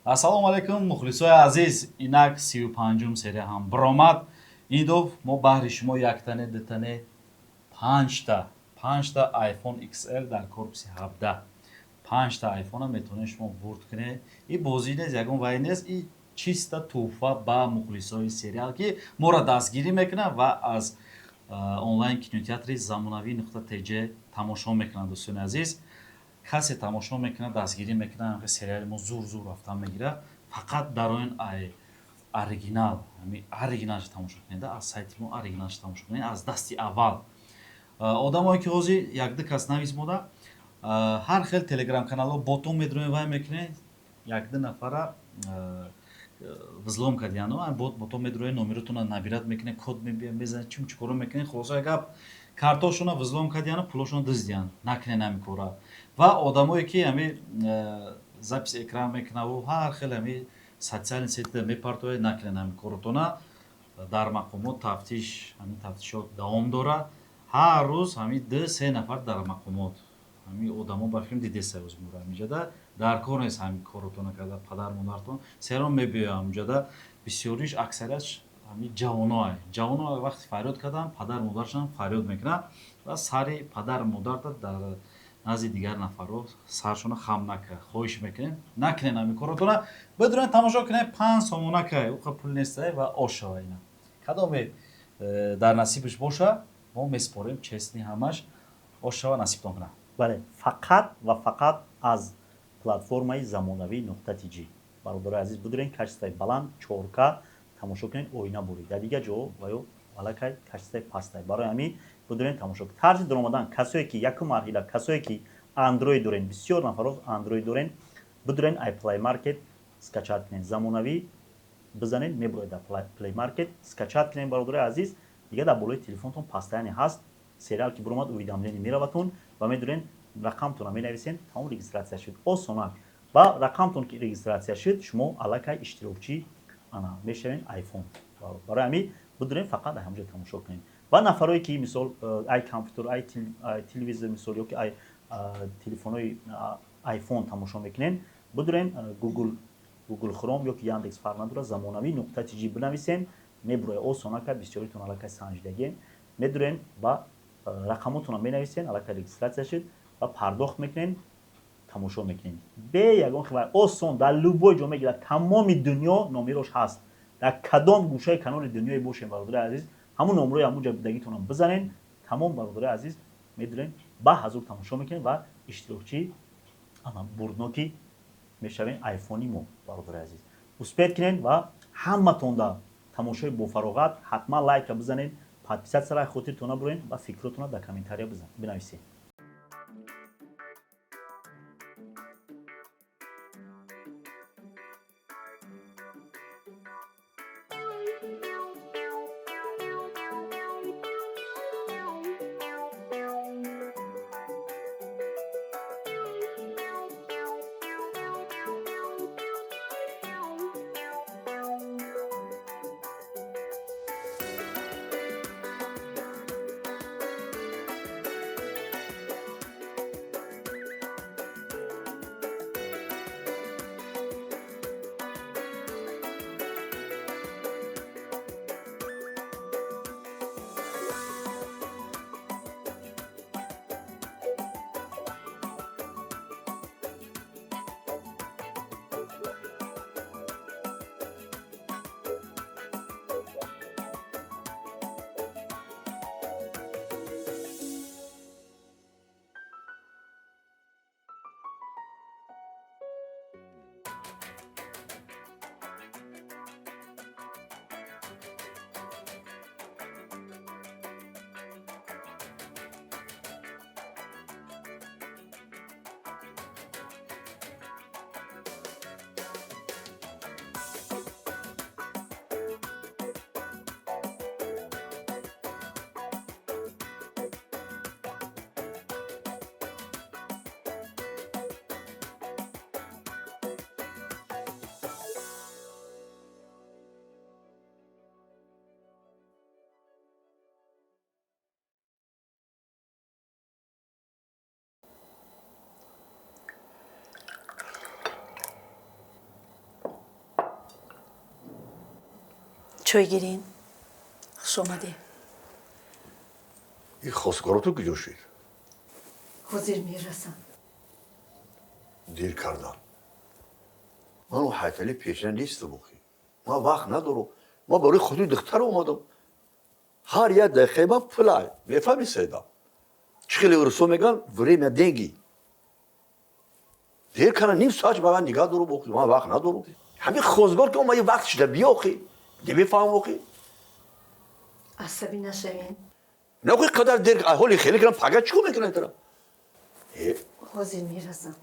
Ассалому алайкум мухлисои азиз, инак 35-ум серия ҳам баромад. Ин дов мо баҳри шумо яктане дутане 5та iPhone XL дар корпуси 17. 5та iPhone метавонед шумо бурд кунед. И бозӣ нест, ягон вай нест, и чиста туҳфа ба мухлисои сериал ки моро дастгирӣ мекунад ва аз онлайн кинотеатри замонавӣ.tj тамошо мекунанд. Дӯстони азиз, касе тамошо мекунад, дастгирӣ мекунад, сериали мо зур рафта мегирад, фақат дар он оригинал, оригиналш тамошо кунед, аз сайти мо оригиналш тамошо кунед, аз дасти аввал. Одамое ки ҳозир як-ду кас навис мода, ҳар хел телеграм каналҳо ботон медроен вай мекунед, як-ду нафара взлом кардиано, ботон медроен, номеротона набират мекунед, код мезанед, чӣ коро мекунед, хулоса гап картошона взлом кардиано, пулошона дуздиан, накунед ҳамин кора. Ва одамое ки ҳами запис экран мекунаву ҳар хел ҳами социални сети мепартояд, накунед ҳамин коротона. Дар мақомот тафтиш, ҳамин тафтишот давом дорад. Ҳар рӯз ҳами 2-3 нафар дар мақомот, ҳами одамо ба филм дидеса ӯз мура ҳамиҷада дар кор нест ҳамин коротона карда падар модаратон сером мебиёя ҳамиҷада бисёриш аксарияш ҳами ҷавоноа вақти фарёд кардан падар модарашон фарёд мекунад ва сари падар модарда дар назди дигар нафарҳо саршона хам накард. Хоҳиш мекунем накунед ҳамин коротона, бидурен тамошо кунед 5 сомона кай уқа пул нестай ва ош шава ина. Кадоме дар насибаш боша, мо меспорем честни ҳамаш ош шава насибтон кунад. бале, фақат ва фақат аз платформаи замонавӣ.tj. бародари азиз будурен качествои баланд 4К тамошо кунед, оина буред. Дар дигар ҷо ваё алакай качествои пастай. Барои ҳамин будурен тамошо кунед. Тарзи даромадан касое ки якум марҳила, касое ки Android дорен, бисёр нафароз Android дорен, будурен iPlay Market скачат кунед. Замонавӣ бизанед, мебуред дар Play Market скачат кунед. Бародари азиз, дигар дар болои телефонтон пастаяне ҳаст. Сериал ки буромад уведомление мераватон ва медурен рақамтона менависен, тамом регистратсия шуд. Осонак. Ба рақамтон ки регистратсия шуд, шумо аллакай иштирокчӣ мешавен iPhone. Барои ҳамин будурен фақат ҳамҷо тамошо кунед. Ва нафарое ки мисол ай компютер, ай телевизор, мисол ё ки ай телефонои iPhone тамошо мекунед, будурен Google Chrome ё ки Яндекс фарқ надорад, замонавӣ.tj бинависен, мебурояд осонака, бисёритон аллакай санҷидагиен, медурен ба рақамотона менависен, аллакай регистратсия шуд ва пардохт мекунен, тамошо мекунед. Бе ягон хибар, осон, дар любой ҷо мегирад, тамоми дунё номерош ҳаст. Дар кадом гӯшаи канори дунёе бошем, бародари азиз, ҳамун номерои ҳамун ҷо будагитонам бизанен, тамом бародари азиз медурен ба ҳазур тамошо мекунед ва иштирокчӣ бурдноки мешавен iPhone-и мо. Бародари азиз, успеҳ кунед ва ҳаматон дар тамошои бофароғат ҳатман лайка бизанед, подписатсияра хотиртон набурен ва фикротона дар комментария бинависед. چای گیرین خوش آمده این خواستگارا تو کجا شد؟ حاضر میرسم دیر کردن من اون حیطلی پیشنه نیستم بخی ما وقت ندارم ما برای خودی دختر اومدم هر یک دقیقه من پلای میفهمی سیدا چه خیلی ارسو میگن وریم دنگی دیر کنن نیم ساعت به من نگاه دارم بخی ما وقت ندارم همین خواستگار که ما یه وقت شده بیا بخی دی بفهم بخی عصبی نشوین نه بخی قدر دیر حالی خیلی کنم پگه چیکو میکنن ترا حاضر میرسم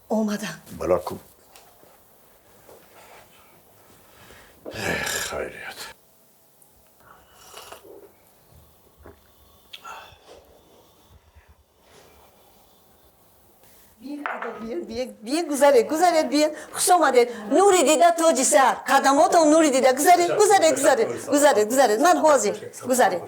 اومدم بلا کو خیریت بیا گذارید بیا خوش آمدید نوری دیده تاج سر قدماتم نوری دیده گذارید من حاضر گذارید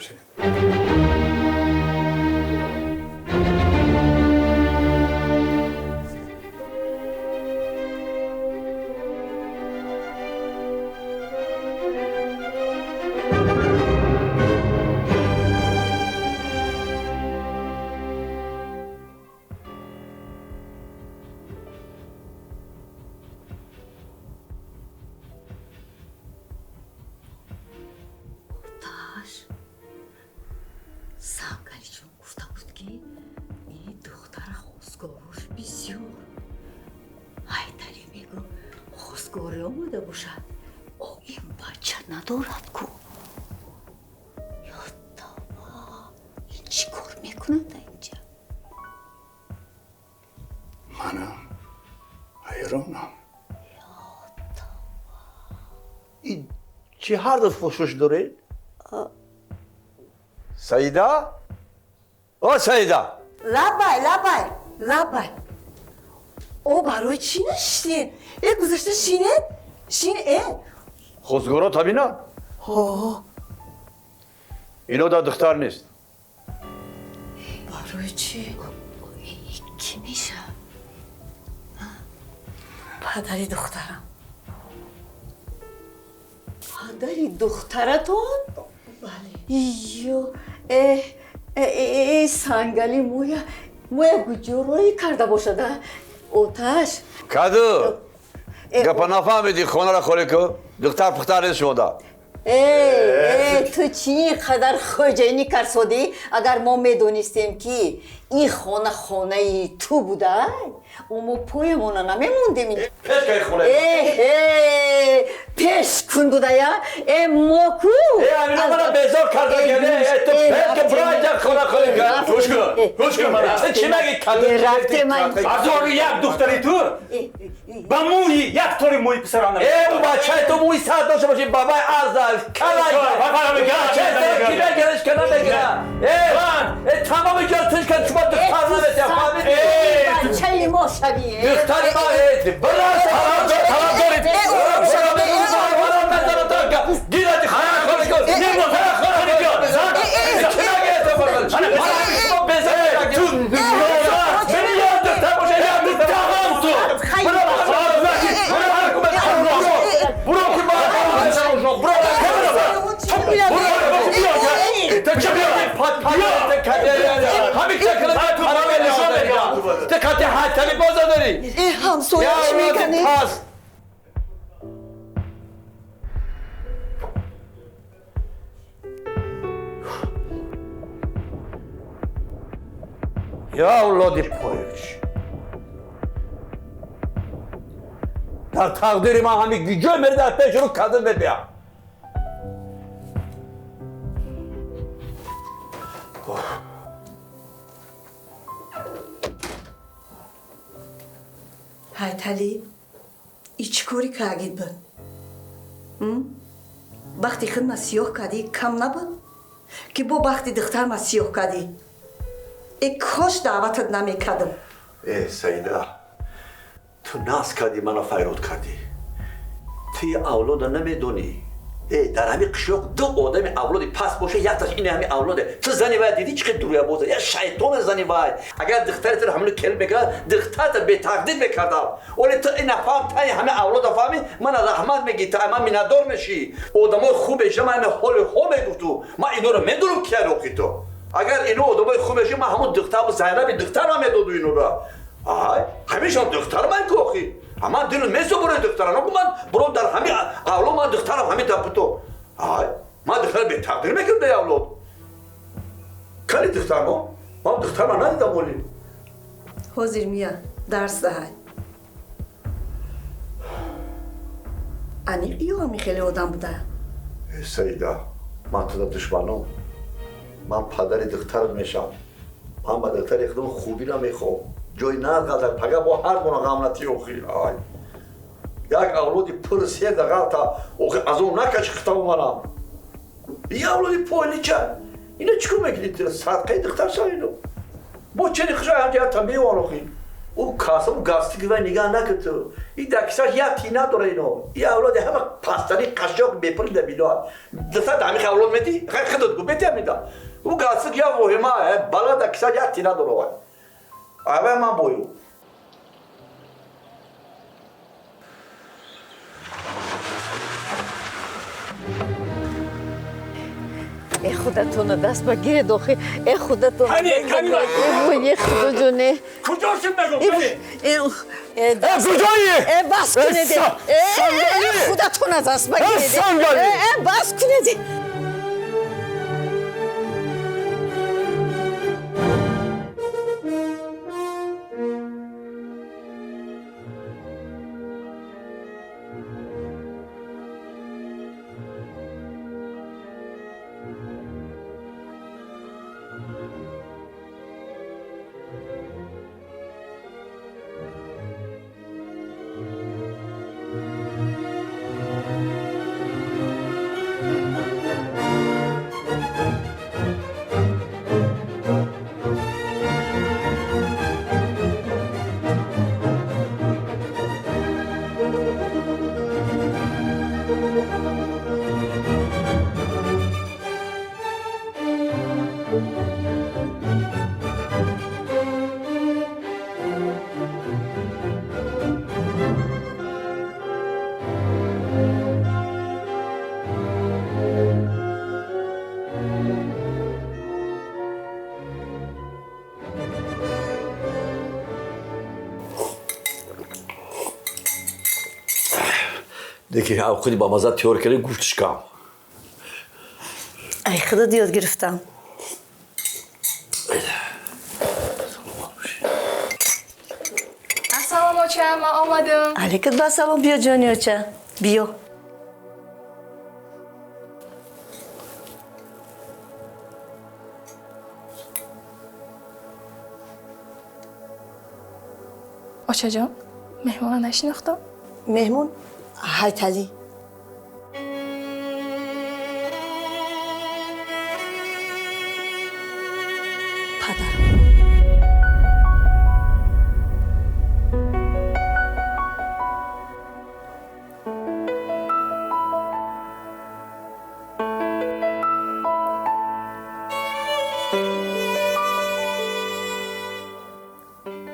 سانگالی چون گفته بود که این دختر خواستگاروش بسیار حیطری میگو خواستگاری آمده باشد او این بچه ندارد کو یا تابا این چی کار میکنند اینجا منم حیرانم این چی هر دست فشوش داره؟ سیدا؟ او سیدا لبای او برای چی نشتین؟ گذاشته شینه خواستگارا تبینا؟ اینو دا دختر نیست برای چی؟ کی میشه؟ پدری دخترم پدری دخترتون؟ بله یو سانگالی مویا گجوروی کرده باشده اوتش کدو گپا نفهمیدی خونه را خوری که دختر پختر نیست شما تو چی قدر خوجینی کرسودی اگر ما میدونستیم که این خانه تو بوده اما پایمون نمیموندیم پیش که خونه پیش کن بوده یا ما کو همین منو بیزار کرده گله تو پیش که برای جا خونه خوری که گوش کن منو چی مگی کدو رفته من از یک دختری تو با موی یک طوری موی پسرانه اون بچه تو موی سر داشته باشی بابای ازدل کلای بچه تو کی بگیرش که نمیگیرم تمام جلتش که شما دختر نمیتیم فهمیدی بچه ما شبیه دختر ما برای طرف دارید گیرد خانه خانه کن نیمو خانه کن چی نگه تو بگل شما بزنید تو بینی یاد دختر باشه یاد دختر هم تو برو کن همین چکر پرامه نشون بگم دقت حتمی بازا داری همسویش میکنی یا اولادی پایش در تقدیر من همین گیجه میری در پیش رو کدن ببیم حیطلی ای چی کاری کردید بود؟ وقتی خود ما سیاه کردی کم نبود؟ که با وقتی دختر ما سیاه کردی ای کاش دعوتت نمی کردم سیدا تو ناز کردی منو فیروت کردی توی اولاد نمیدونی در همین قشاق دو آدم اولاد پس باشه یک تاش این همین اولاده تو زنی باید دیدی چقدر درویه بوده یا شیطان زنی باید اگر دخترت رو حمله کل میکرد دخترت به تقدید میکردم ولی تو این فهم تای همه اولاد فهمی من رحمت میگی تا من میندار میشی آدمای خوبش من حال خوب میگفتو من اینا رو میدونم که روکی تو اگر اینو آدمای خوبش من همون دختر و زینب دختر هم میدادو اینو را همیشه دختر من کوخی اما دل میسو برای دختران من برو در همین اولاد من دخترم همین دپتو من دختر به تقدیر میکرد به اولاد کلی دختر ما دختر من ندیدم ولی حاضر میا درس دهد انیق یا همی خیلی آدم بوده سیدا من تو دشمنم من پدر دخترت میشم من با دختر اخدام خوبی را میخوام جای نرگذر پگه با هر گونه غمنتی اوخی یک اولادی پر سیر دقیقه تا از اون نکش خطاب منم یه اولادی پایلی چه؟ اینو چکو میکنید صدقه دختر شا اینو با چه نخشای همجه تا میوان اوخی او کاسه او گاستی که نگاه نکرد تو این دکساش یک تینه داره اینو یه اولادی همه پستانی قشاق بیپری در بیلوان دسته دامی خیلی اولاد میدی؟ خیلی خدود گو بیتی هم میدم او گاستی که یا وحیمه بالا دکساش یک تینه داره وای اول من بایو ای خودتون دست بگیره داخل ای خودتون کنی ای خدا جونه کجاشون بگو کنی کجایی؟ ای بس کنه دی ای خودتون از دست بگیره دی ای بس کنه دی دیگه او خودی با مزه تیار کرده گوشتش کم ای خدا یاد گرفتم السلام علیکم من آمدم علیکم با سلام بیا جانی آچه بیا آچه جان مهمان نشناختم مهمون حیتلی پدر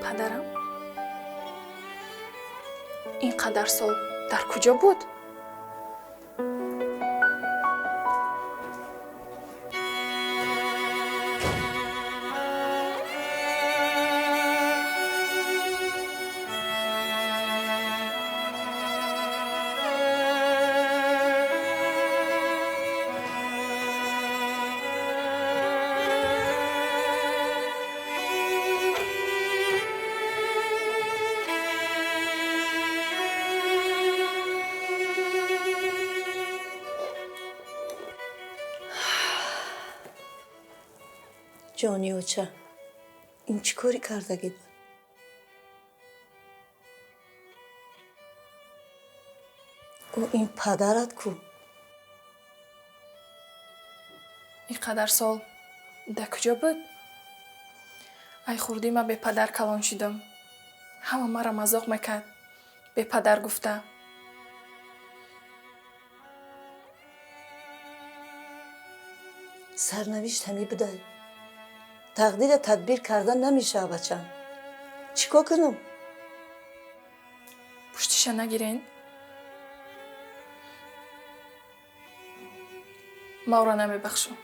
پدرم اینقدر سال در کجا بود؟ جانی اوچه این چی کاری کردگی بود؟ او این پدرت کو؟ اینقدر سال در کجا بود؟ ای خوردی من به پدر کلان شدم همه مرا مذاق میکرد به پدر گفته سرنوشت همی بوده. تقدیر تدبیر کردن نمیشه بچم. چیکار کنم؟ پشتیشه نگیرین. ما او را نمیبخشم.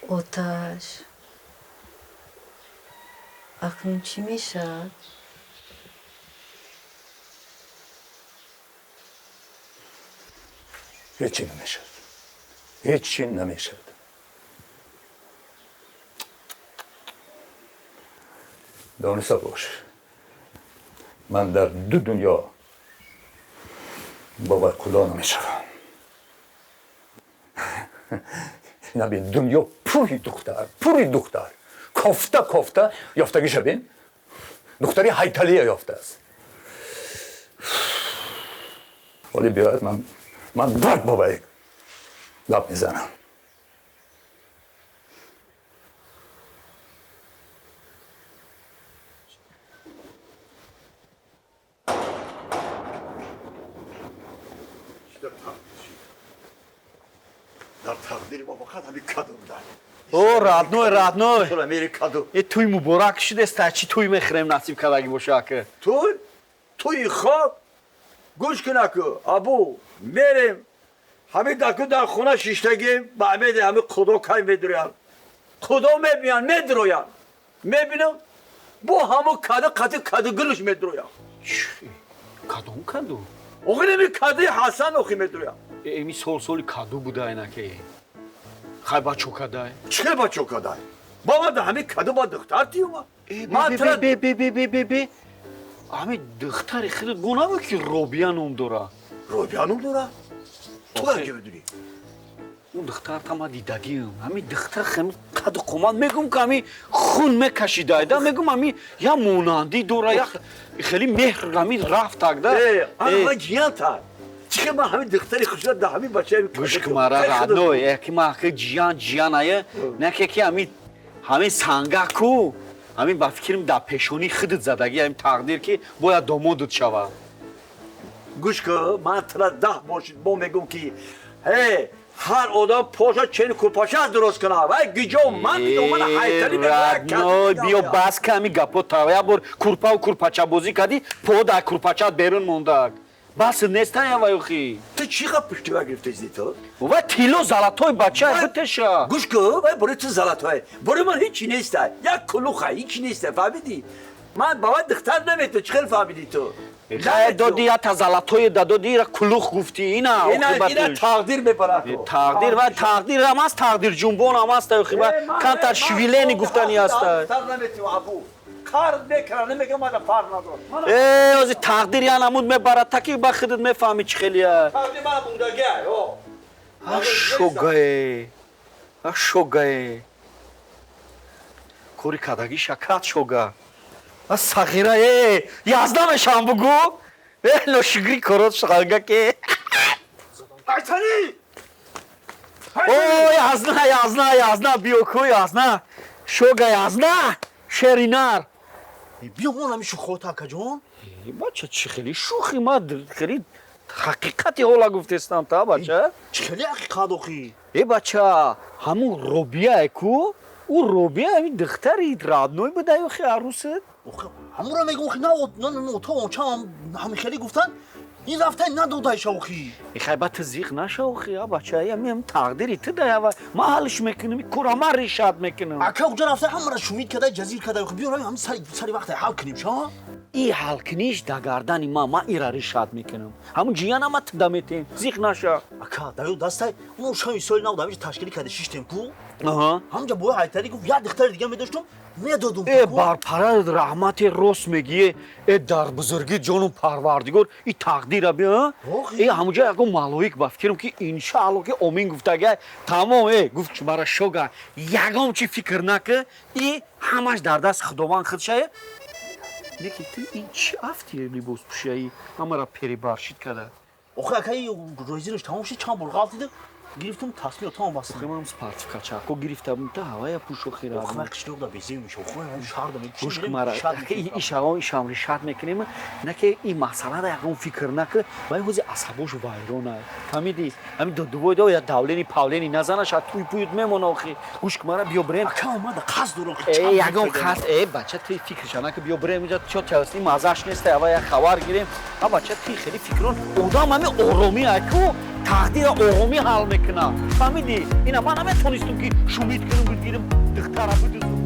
آتش اکنون چی میشه؟ هیچی نمیشد. هیچی نمیشد. دانسته باش من در دو دنیا باور کلا نمیشم. نبین دنیا پوری دختر کافته یافتگیش بین دختری هیتلیه یافته است. ولی بیاید من برد بابایی لب میزنم. در تقدیر ما فقط همین کادو داریم. او رادنوی چرا میری کادو؟ ای توی مبارک شده است چی توی میخریم نصیب کردگی باشه که توی خواب گوش کن که ابو میریم همین دکو در خونه شیشتگیم با همه خدا کای میدروین خدا میدروین میبینم با همه کادو گلش میدروین. کادو اوخی نمی کادوی حسن اوخی میدروین. ایمی سول کادو بوده اینا که خیلی بچو کدای چه بچو کدای با من ده همین کادو با دختر تیوما بی همین دختری خیلی گونه بود که روبیان اون داره. روبیانم داره؟ تو اگه بدونی اون دختر تا دیدگیم همین دختر خیلی کادو قمان میگم که همین خون میکشیده ایده میگم همین یا مونندی داره یا خیلی مهر همین رفت اگده آنها جیان تا چه من همین دختری خوشت ده همین بچه گوش که مرا رادنوی که ما که جیان آیه نه که همین سنگا کو همین با فکرم در پیشونی خودت زدگی همین تقدیر که باید دامادت شود. گوش که من ترا ده باشید با میگم که هر آدم پاشا چین کلپاشه درست کنه و گیجا من حیطلی رادنوی بیا بس که همین گپا تاویا بر کلپا و کلپاچه بازی کردی پا در کلپاچه بیرون مونده بس نیسته یا ویوخی تو چی خب پشتی و گرفته زی تو؟ و تیلو زلطوی بچه بتشه گوش که برای تو زلطوی برای من هیچی نیسته یک کلوخه هیچی نیسته فهمیدی؟ من باید دختر نمیتو چخیل فهمیدی تو؟ خیلی دادی یا تا زلطوی دادی را کلوخ گفتی اینا اینا تقدیر میبره تو تقدیر و تقدیر هم هست تقدیر جنبون هم هست کن تا شویلینی گفتنی هست دختر نمیتو ابو کار میکنه نمیگه من فرق ندارم از تقدیر یا نمود میبره تا که با خودت میفهمی چه خیلیه تقدیر من موندگه شوگه کوری کدگی شکرات شوگه صغیره یازده میشم بگو نوشگری کرد شغلگه که حیطلی او یازده بیوکو یازده شوگه یازده شرینار بیا اون همیشه خود اکا جون بچه چه خیلی شوخی ما خیلی حقیقتی حالا گفتستم تا بچه چه خیلی حقیقت آخی ای بچه همون روبیه کو او روبیه همین دختری رادنوی بوده یا خیلی عروست همون را میگم نه تو اونچه همین خیلی گفتن این رفته ندودایش آخی ای خیبت زیخ نشه آخی بچه هم تقدیری تده و ما حلش میکنیم کرامه ریشاد میکنیم اکا اونجا رفته همون را شومید کده جزیر کده بیا روی همین سری وقت حل کنیم شا ای حل کنیش در گردن ما ای را ریشاد میکنم همون جیان هم تده میتیم زیخ نشه اکا دایو دسته اون شای سوال نبود همیشه تشکیلی کده شیشتیم کو аҳа ҳамҷа бои ҳайтарӣ гуфт як духтари дига медоштум медодум барпарад раҳмати рост мегие дар бузурги ҷону парвардигор и тақдира биа ҳамуҷа ягон малоик ба фикрам ки иншаалло ки омин гуфтага тамом гуфт чумара шога ягон чи фикр нака и ҳамаш дар даст худованд худшая леки ту ин чи афти либос пӯшаӣ ҳамара перебаршид када охи акаи рӯзирош тамом шид чанд бор ғалтида гирифтум тасбиҳ тамом бастам хемам спартификачако гирифтам та ҳавая пӯшо хира охи қишлоқда безе меша охи шаҳрда гӯш кумара ишавон ишамри шарт мекунем наке ин масъалада ягон фикр нака вай ҳози асабош вайрона фаҳмиди ҳамин дудувойдо я давлени павлени назанаша туй пуют мемона охи гӯш кумара биё брем ака омада қасд дорам ягон қасд бача ти фикраша нака биё брем иҷа чо часни мазаш неста ава як хабар гирем бача ти хеле фикрон одам ҳамин оромӣ аку тақдира оромӣ ҳал мекуна фаҳмиди ина ман наметонистум ки шумид кунам бигирам духтара бидузум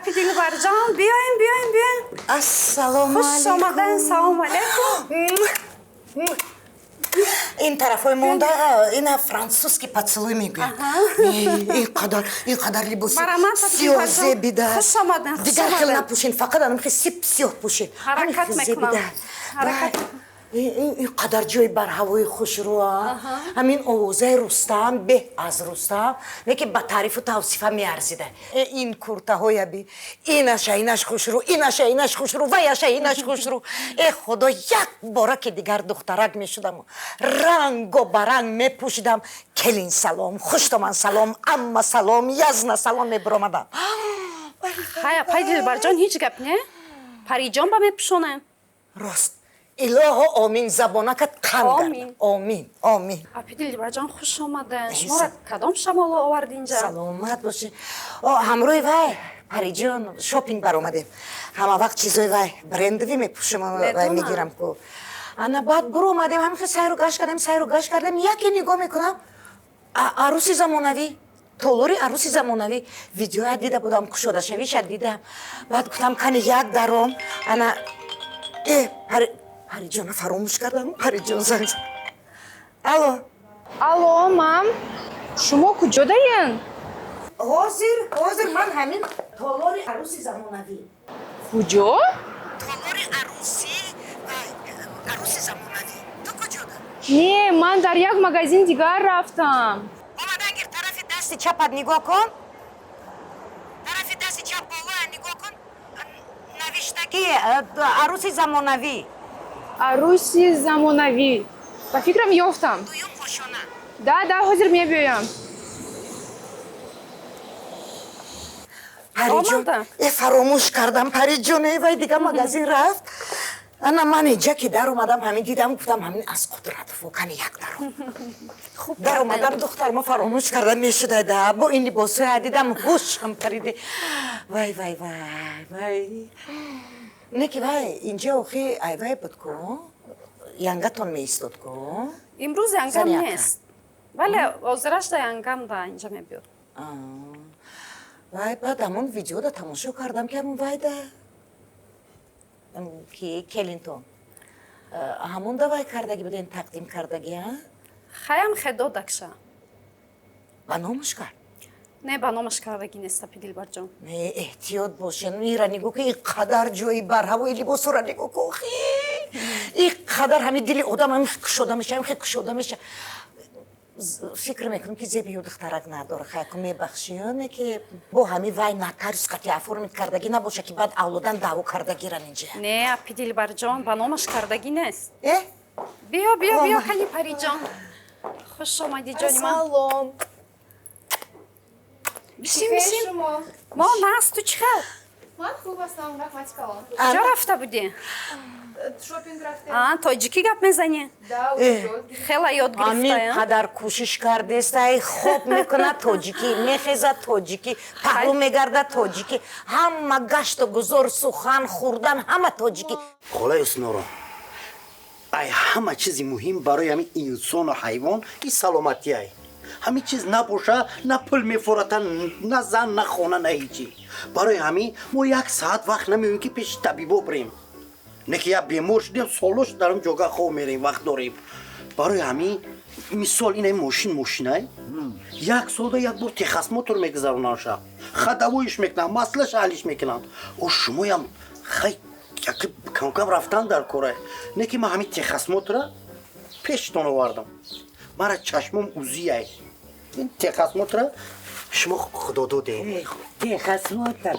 апи дилбарҷон биёин биёин биёин ассалому хуш омадан салому алейкум ин тарафҳои монда ина французский поцелуй мегӯяд инқадар либоси Бараман, сиёҳ Фатима ҷон. зебида Хуш омадин, хуш дигар хел омадин. напӯшин фақат анамихе сиёҳ пӯшин Ҳаракат мекунам. Ҳаракат. инқадар ҷои бар ҳавои хушрӯа ҳамин овозаи рустам беҳ аз рустам неки ба таърифу тавсифа меарзида ин куртаҳоя би инаша инаш хушрӯ инаша инаш хушрӯ ваяша инаш хушрӯ худо як бора ки дигар духтарак мешудам ранго ба ранг мепӯшидам келин салом хуштоман салом амма салом язна салом мебиромадам ҳай апай дилбарҷон ҳеҷ гап не париҷон ба мепӯшонем рост илоҳо омин забонакат қам Омин. гарда омин омин апи дилбарҷон хуш омадин шуморо кадом шамоло оварди инҷа саломат боши ҳамроҳи вай париҷон шопинг баромадем ҳама вақт чизои вай брендовӣ мепӯшам вай мегирам ку ана баъд буромадем ҳамихе сайру гашт кардем яке нигоҳ мекунам арӯси замонавӣ толори арӯси замонавӣ видеоя дида будам кушодашавиша дидам баъд гуфтам кани як даром ана париҷона фаромӯш кардам париҷон занг алло алло мам шумо куҷодаен ҳозир ман ҳамин толори арӯси замонавӣ куҷо толори арӯси замонавӣ ту куҷода не ман дар як магазин дигар рафтам омадан гир тарафи дасти чапат нигоҳ кун тарафи дасти чап болоя нигоҳ кун навиштаги арӯси замонавӣ арӯси замонавӣ ба фикрам ёфтам дуюм пошона да ҳозир мебиёям париҷон Омада. фаромӯш кардам париҷон вай дига магазин рафт ана ман инҷа ки дар омадам ҳамин дидам гуфтам ҳамин аз қудратфо кани як даром дар омадам духтарма фаромӯш карда мешуда да бо ин либосоя дидам ҳушам париде вай неки вай инҷа охи айвай будку янгатон меистодку имрӯз янгам Зани ака. нест вале озирашда янгамда инҷа мебиёд вай баъд ҳамон видеода тамошо кардам ки ҳамон вайда ки келинтон ҳамонда вай кардаги буден тақдим кардаги хаям хедодакша ба номаш кард не ба номаш кардаги нест апи дилбарҷон не эҳтиёт бошен ира нигоҳ ки ин қадар ҷои бар ҳавои либосора нигоҳ ку ин қадар ҳамин дили одам ҳамин кушода меша фикр мекунам ки зебию духтарак надора хайку мебахшиё не ки бо ҳамин вай нотариус қатъи оформит кардаги набоша ки баъд авлодан даъво карда гиран инҷа не апи дилбарҷон ба номаш кардаги нест биё Омад. кани париҷон хуш омадӣ ҷони ман салом бишин мо наст ту чӣ хел ман хуб ҳастам, раҳмати калон. куҷо рафта будӣ? Шопинг рафтем. тоҷикӣ гап мезанӣ? Да, уҷод. хела ёд амин гирифтаям. қадар кӯшиш кардестай хоб мекунад тоҷикӣ мехезад тоҷикӣ паҳлӯ мегарда тоҷикӣ ҳама гашту гузор сухан хӯрдан ҳама тоҷикӣ холаи уснуро ай ҳама чизи муҳим барои ҳамин инсону ҳайвон и саломатиай ҳамин чиз набоша на пул мефурата на зан на хона на ҳичи барои ҳамин мо 1 соат вақт намеёем ки пеши табибо бирем не ки як бемор шудем солош дар ин ҷога хоб мерем вақт дорем барои ҳамин мисол ин мошинай 1 соата як бор техосмотр мегузаронаша хадавоиш мекунам маслаш ҳаллиш мекунам о шумоям хай камкам рафтан дар кора не ки ман ҳамин техосмотра пештон овардам мара чашмом узияй ин техосмотра шумо худододе техосмотр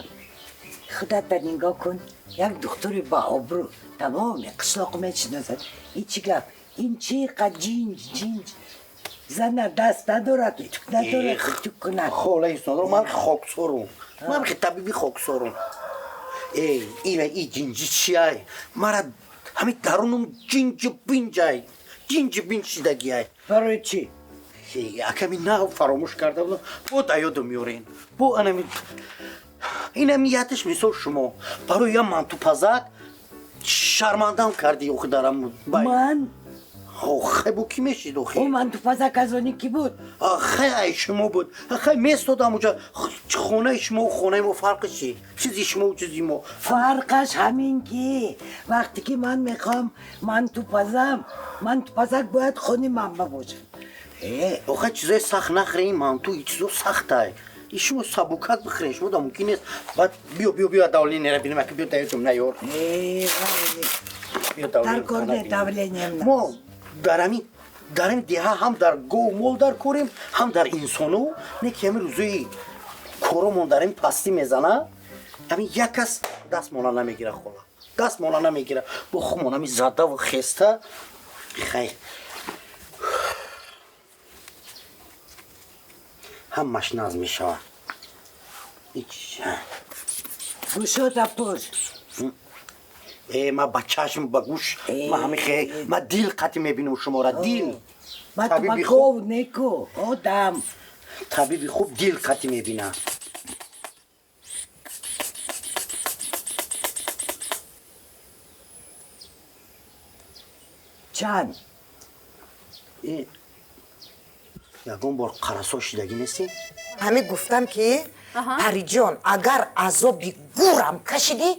худата нигоҳ кун як духтури баобрӯ тамоми қишлоқ мешиносад ин чӣ гап ин чӣ қа ҷинҷ зана даст надорад тук надорад тук кунад холаи снодро ман хоксорум ман хи табиби хоксорум эй ина и ҷинҷи чиай мара ҳамин дарунум ҷинҷу бинҷай ҷинҷу бинҷ шидагиай барои чӣ яками нав фаромӯш карда будам бо да ёдум меорен бо анами инамиятиш мисол шумо барои я мантупазак шармандам карди охи дарам ман хай бо кӣ мешид охи о мантупазак аз они кӣ буд хай ай шумо буд хай местодам уҷа хонаи шумову хонаи мо фарқи чи чизи шумову чизи мо фарқаш ҳамин ки вақте ки ман мехоҳам мантупазам мантупазак бояд хони манба бошад охай чизои сахт нахӯрем манту и чизо сахтай и шумо сабукак бихӯрем шумо да мумкин нест баъд биё давлениера бинем аки биё даётум наёр дар кор не давлением мо дар ҳамин деҳа ҳам дар гов мол дар корем ҳам дар инсону не ки ҳамин рӯзои коромон дар ин пастӣ мезана ҳамин як кас дастмона намегира хола дастмона намегира бо хумон ҳамин задаву хеста хай ҳамаш назм мешавад гӯшота пуш ма ба чашм ба гӯш ма ҳамин ма дил қатӣ мебинам шумора дил матумаков неку одам табиби хуб дил қатӣ мебина чанд ягон бор қарасо шидагӣ нестӣ ҳамин гуфтам ки париҷон агар азоби гӯрам кашидӣ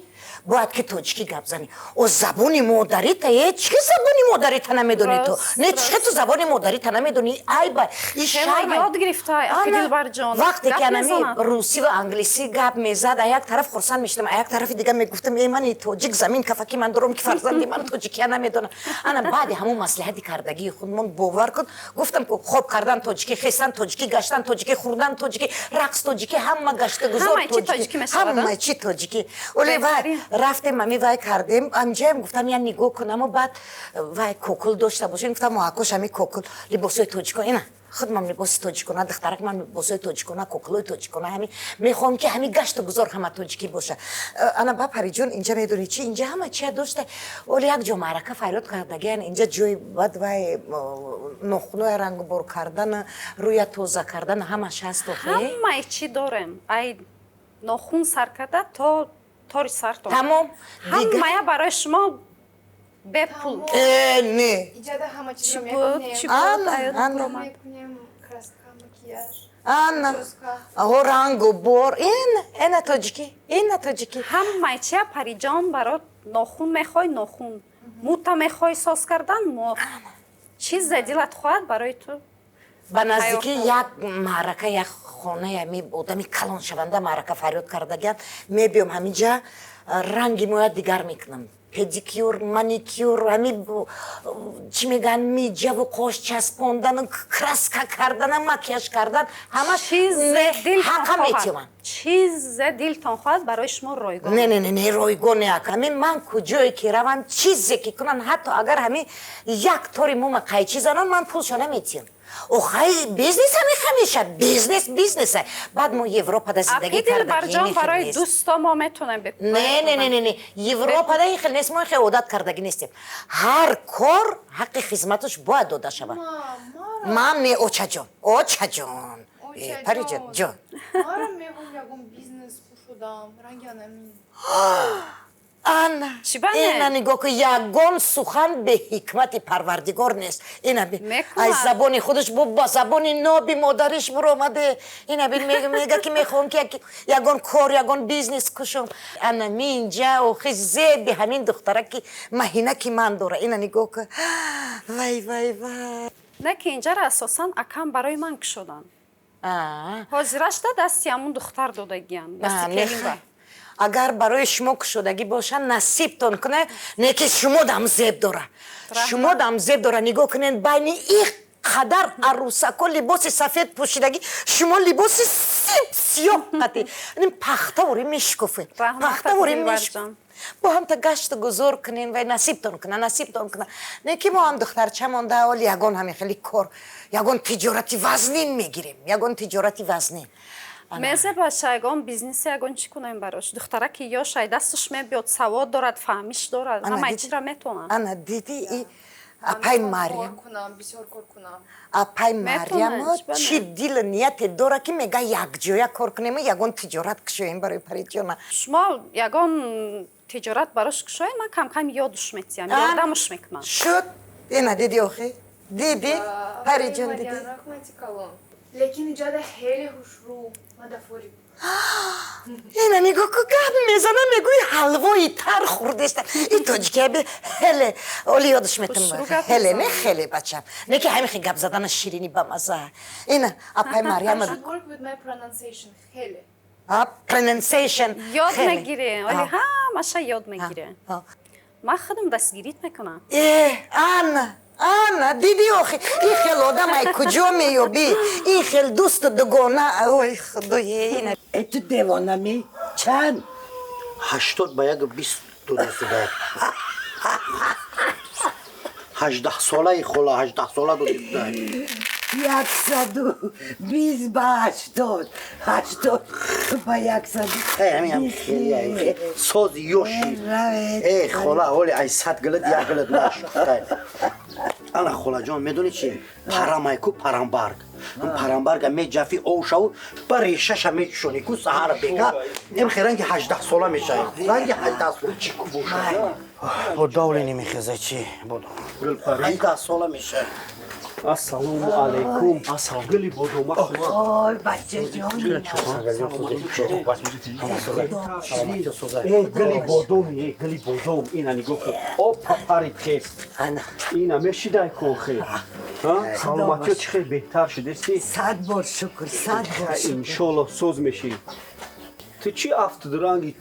бояд ки тоҷикӣ гап зани о забони модарита чӣ забони модарита намедонӣ ту не чӣ ту забони модарита намедонӣ ай ба ёд гирифтай дилбарҷон вақте ки анами русӣ ва англисӣ гап мезад а як тараф хурсанд мешидам а як тарафи дига мегуфтам эй мани тоҷик замин кафаки ман дорам ки фарзанди ман тоҷикия намедонам ана баъди ҳамун маслиҳати кардагии худмон бовар кун гуфтам ки хоб кардан тоҷикӣ хестан тоҷикӣ гаштан тоҷикӣ хӯрдан тоҷикӣ рақс тоҷикӣ ҳама гаштагузор ҳамаи чӣ тоҷикӣ оле баъд рафтем ами вай кардем амҷаям гуфтам я нигоҳ кунам баъд вай кокул дошта бошем гуфтам моҳакош ами кокул либосои тоҷикона ина худмам либоси тоҷикона духтарак ман либосои тоҷикона кокулои тоҷикона ҳами мехоҳам ки ҳами гашту гузор ҳама тоҷикӣ боша ана ба париҷон инҷа медонӣ чи инҷа ҳама чия дошта оле як ҷо маърака фариёд кардагиян инҷа ҷои баъд вай нохунои рангбор кардан рӯя тоза кардан ҳамаш ҳаст ҳамаи чӣ дорем ай нохун сар карда то тори сартон тамом ҳамая барои шумо бепул не иҷода ҳама чизро мекунем краска макияж ана аҳо рангу бор ина тоҷикӣ ина тоҷикӣ ҳамаи чия париҷон барот нохун мехоҳӣ нохун мута мехоҳӣ соз кардан мув чизе дилат хоҳад барои ту ба наздики як маърака як хонаи ами одами калон шаванда маърака фариёд кардагиян мебиём ҳаминҷа ранги моя дигар мекунам педикюр маникюр ами чӣ мегӯянд миҷаву qosh часпондан краска кардан макияж кардан ҳамаш ҳақа метиёмам чизе дилтон хоҳад барои шумо ройгон не ройгон як ами ман куҷое ки равам чизе ки кунан ҳатто агар ҳами як тори мома қайчӣ занан ман пулшо наметиём охай бизнес ҳамеша бизнес баъд мо европада зиндагӣ ақи Дилбарҷон барои дӯсто мо метонем бикунем. не европада ин хел нест, мо ин хел одат кардагӣ нестем. ҳар кор ҳаққи хизматаш бояд дода шавад. ман не очаҷон париҷон ҷон мара мегӯм ягон бизнес кушудам рангианамин. Анна, Чӣ бане? ина нигоҳ кун, ягон сухан беҳикмати парвардигор нест. Ина бин, Мекунад. ай забони худаш ба забони ноби модариш буромаде. Ина бин, мега ки мехоҳам ки ягон кор, ягон бизнес кушам. Анна, минҷа охи зеби ҳамин духтара ки маҳинаки ман дора. Ина нигоҳ кун. Вай. Не ки инҷаро асосан акам барои ман кушодан. ҳозирашда дасти ҳамун духтар додагиам. Дасти келинба. агар барои шумо кушодагӣ боша насибтон куне, не ки шумодам зеб дора. Нигоҳ кунед байни ин қадар арӯсако либоси сафед пӯшидагӣ, шумо либоси сиёҳ қати. Ин пахтавори мешкуфе. бо ҳам та гашту гузор кунем вай насибтон куна. Не ки мо ҳам духтарчамон да ҳоли ягон ҳамин хели кор, ягон тиҷорати вазнин мегирем. мезе баша ягон бизнеси ягон чӣ кунем барош. Духтараки ёшай дасташ мебиёд, савод дорад, фаҳмиш дорад, ҳамаи чиро метонад. Ана диди и апай Марьям. Бисёр кор кунам. Апай Марьямо чӣ дилу нияте дора ки мега якҷоя кор кунему ягон тиҷорат кушоем барои Париҷона. Шумо ягон тиҷорат барош кушоед, ман кам ёдуш метиҳам, ёрдамуш мекунам. Шуд ина диди охи. Диди Париҷон диди. лекин иҷода хеле ҳушрӯ мадафори. ина нигоҳ ку гап мезана мегӯи ҳалвои тар хӯрдеста. И тоҷикия бе хеле оли ёдуш метавонам. Хеле не хеле бачам. Не ки ҳамин хел гап задана ширини ба маза. Ина апай Марьяма. Pronunciation. Ёд мегире, оли ҳамаша ёд мегире. Ман худам дастгирит мекунам. Анна, диди охи, ин хел одамай куҷо меёбӣ? Ин хел дӯсту дугона. Ой худое ина. ту девонамӣ чанд 80 ба 120 додасида 18 солаи хола 18 сола додида 120 ба 80 ба 100 сози ёши хола оли ай 100 гилад 1 гилад маш ана холаҷон медони чи парамайку парамбарг парамбарга меҷафи овшаву ба решаша мечушони ку саҳара бега ем херанги 18 сола мешаи ранги 18 сола чи ку боша бо давле немехеза чи бо 18 сола мешаи ассалому алайкум гили бодома ой бачаҷон гили бодом ина нигоҳ кун об папари тез ина мешидай кохе саломатиё чӣ хел беҳтар шудести 100 бор шукр 100 бор иншоллоҳ соз мешӣ ту чӣ афтудранги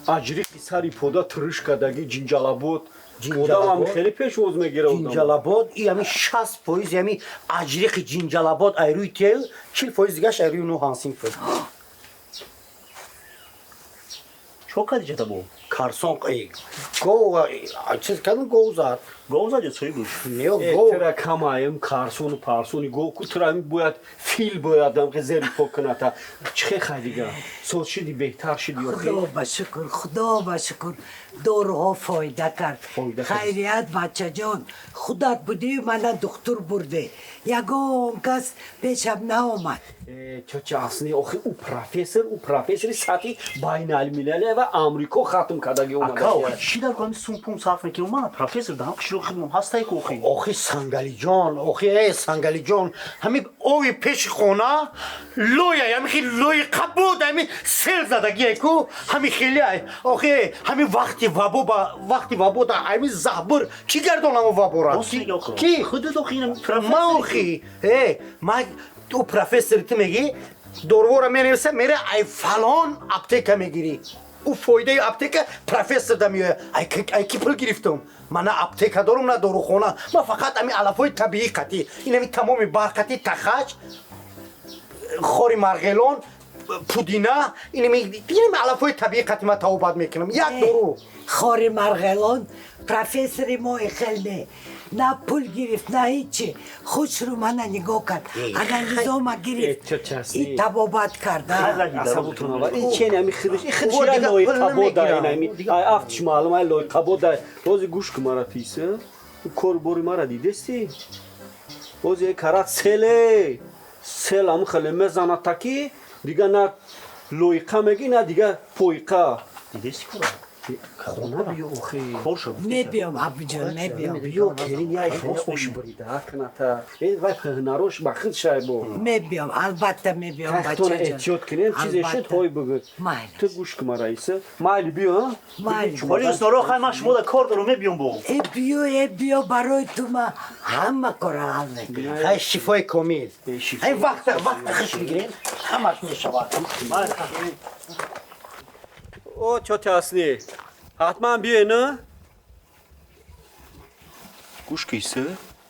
аҷриқи сари пода туриш кардагӣ ҷинҷалабод одамам хеле пешвоз мегира ҷинҷалабод и ами 60% ами аҷриқи ҷинҷалабод айрӯи тел 40% дигаш айрӯи ну ҳансин фу чо кади ҷата бо карсон гов чиз кадум гов зад гов заҷа чои буш тира камаем карсону парсони гов ку тирами бояд фил боядам зери покуната чӣ хе хай дига соз шиди беҳтар шиди худо ба шукр доруҳо фоида кард хайрият бачаҷон худат будию мана духтур бурде ягон кас пешам наомад чача асли охи у профессори сатҳи байналмилалӣ ва амрико хатм кардагӣ чӣ дар ками сумпум сарф мекунам мана профессор дам қишро хидмам ҳастай ку охи охи сангалиҷон охи сангалиҷон ҳамин ови пеши хона лоя ҳамин хели лои қабуд ҳамин сел задагие ку ҳамин хели охи ҳамин вақти вабо да ҳамин заҳбур чӣ гардонамо вабора ки худат охи ма охи ма у профессори ту мегӣ дорувора менависа мера ай фалон аптека мегирӣ у фоидаи аптека профессор да меояд ай ки пул гирифтам ман на аптека дорум на дорухона ман фақат ами алафҳои табиӣ қатӣ инами тамоми барқати тахаҷ хори марғелон пудина инами алафҳои табиӣ қатӣ ман тавобат мекунам як дору хори марғелон профессори мо ихел не نه پول گرفت نه هیچی خوش رو من نگاه کرد اگر نظام گرفت این تبابت کرده این چه نمی خودش این خودش را لای قبول داره نمی افتش معلومه لای قبول داره روزی گوش که مرا تیسه کور بوری مرا دیدستی روزی کرات سل هم خیلی مزانه تاکی دیگه نه لایقه میگی نه دیگه پویقه دیدستی کورا خونه بیو خیلی نبیام ابو جان نبیام بیو کرین یای خوش میشه بریده کنه تا این وای نروش بخیر شای بو میبیام البته میبیام تو بچه جان اتیوت کنیم چیزی شد های بگو تو گوش که مرا ایسه مایل بیو ها ولی سراخ ما شما در کار دارم میبیام بو ای بیو برای تو ما همه کار حل میکنم های شفای کامل های وقت خش بگیرین همش میشود او چوت اصلی حتما بیه نه گوش کیسه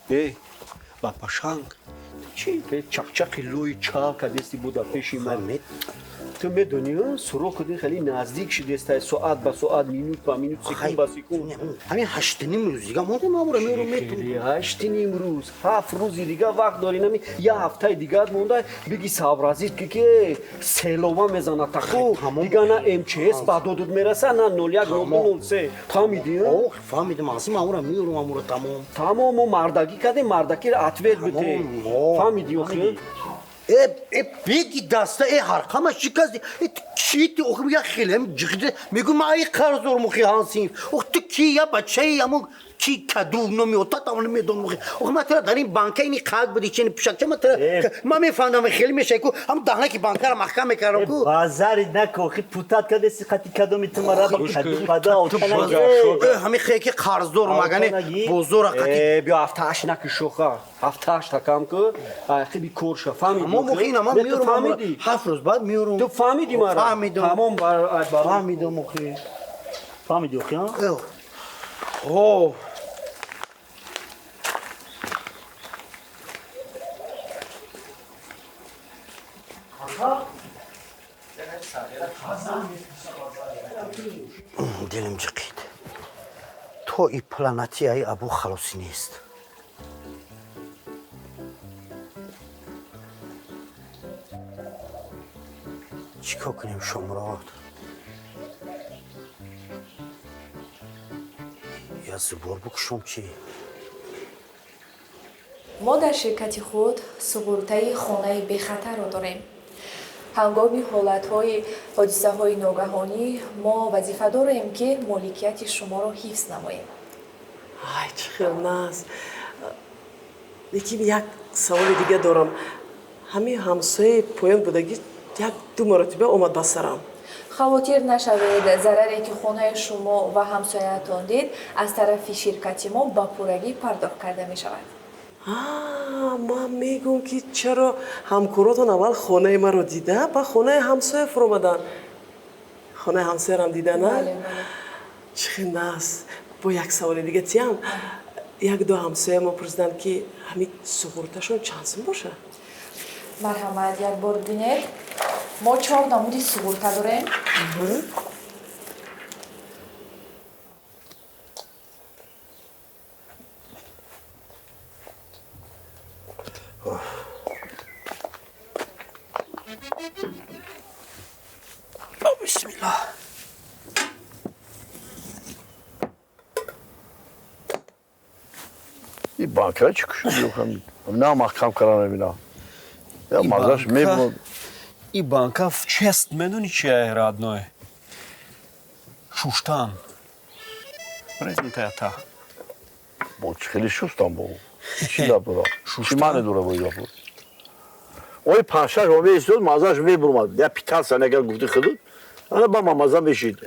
ای با پاشنگ چی به چاق لوی چاق کدستی بودا پیشی من تو میدونی سرو کدین خیلی نزدیک شده است ساعت با ساعت مینوت با مینوت سکون با سکون همین 8 روز دیگه مونده ما برو میرو خیلی 8 روز 7 روزی دیگه وقت داری نمی یه هفته دیگه مونده بگی صبرازید که سلوما میزنه تاکو دیگه نه ام چی اس بعد دود میرسه نه 01 03 فهمیدی اوه فهمیدم اصلا ما برو میرو ما برو تمام مردگی کردی مردکی را اتویل بده فهمیدی اوخی بگی دسته ای حرقمش شکستی کی تو اوخی بگه خیلی هم جغده میگو ما ای قرض دارم اوخی هانسیم اوخ تو کی یا بچه ای همون کی کدو نمیوتا تا نمیدون اوخی اوخ ما ترا در این بانکه اینی قلب بدی چنین پیشک ما ترا ما میفهمم خیلی میشه کو هم دهنه کی بانکه را محکم میکردم کو بازاری نکو خی پوتات کدسی خاطی کدو میتمرا با کدو پدا اوتنا همین خیلی که قرض دارم مگه بزرگ قتی بیا هفتهش نکی شوخه هفتهش تکم که خیلی کورش فهمیدی ما مخی ما میورم فهمیدی 7 روز بعد میورم تو فهمیدی مرا فهمیدم تمام فهمیدم مخی فهمیدی اوخی ها اوه دلم جقید تو این پلانتی های ابو خلاصی نیست چیکار کنیم شمرات یا زبور بکشم چی ما در شرکتی خود سپرده خانه بخطر را داریم. هنگامی حالتهای حادثه‌های ناگهانی ما وظیفه داریم که مالکیت شما را حفظ نماییم. ای چه خیلی ناز. لیکن یک سوال دیگه دارم. همین همسایه پایان بودگی یک دو مرتبه آمد به سرم. خواطر نشوید ضرری که خانه شما و همسایه‌تان دید از طرف شرکت ما با پورگی پرداخت کرده می شود. من میگم که چرا همکاراتون اول خانه ما رو دیده با خانه همسایه فرامدن خانه همسایه رو هم دیده نه؟ بله. چه ناز با یک سوال دیگه تیم یک دو همسایه ما پرسیدن که همین سغورتشون چند سن باشه؟ مرحمت یک بار ببینید ما 4 نمود سغورته داریم. بسم الله این بانکرا چی کشیدی بکنم نه محکم کردن نمینا یا مازش میبود این بانکا چست میدونی چیه رادنوی شوشتن презентата با خیلی شستم با چی داره چی معنی داره با این اوی پاشا رو میستود مازش میبرم یا پیتال سنگل گفتی خودت انا با مازا بشید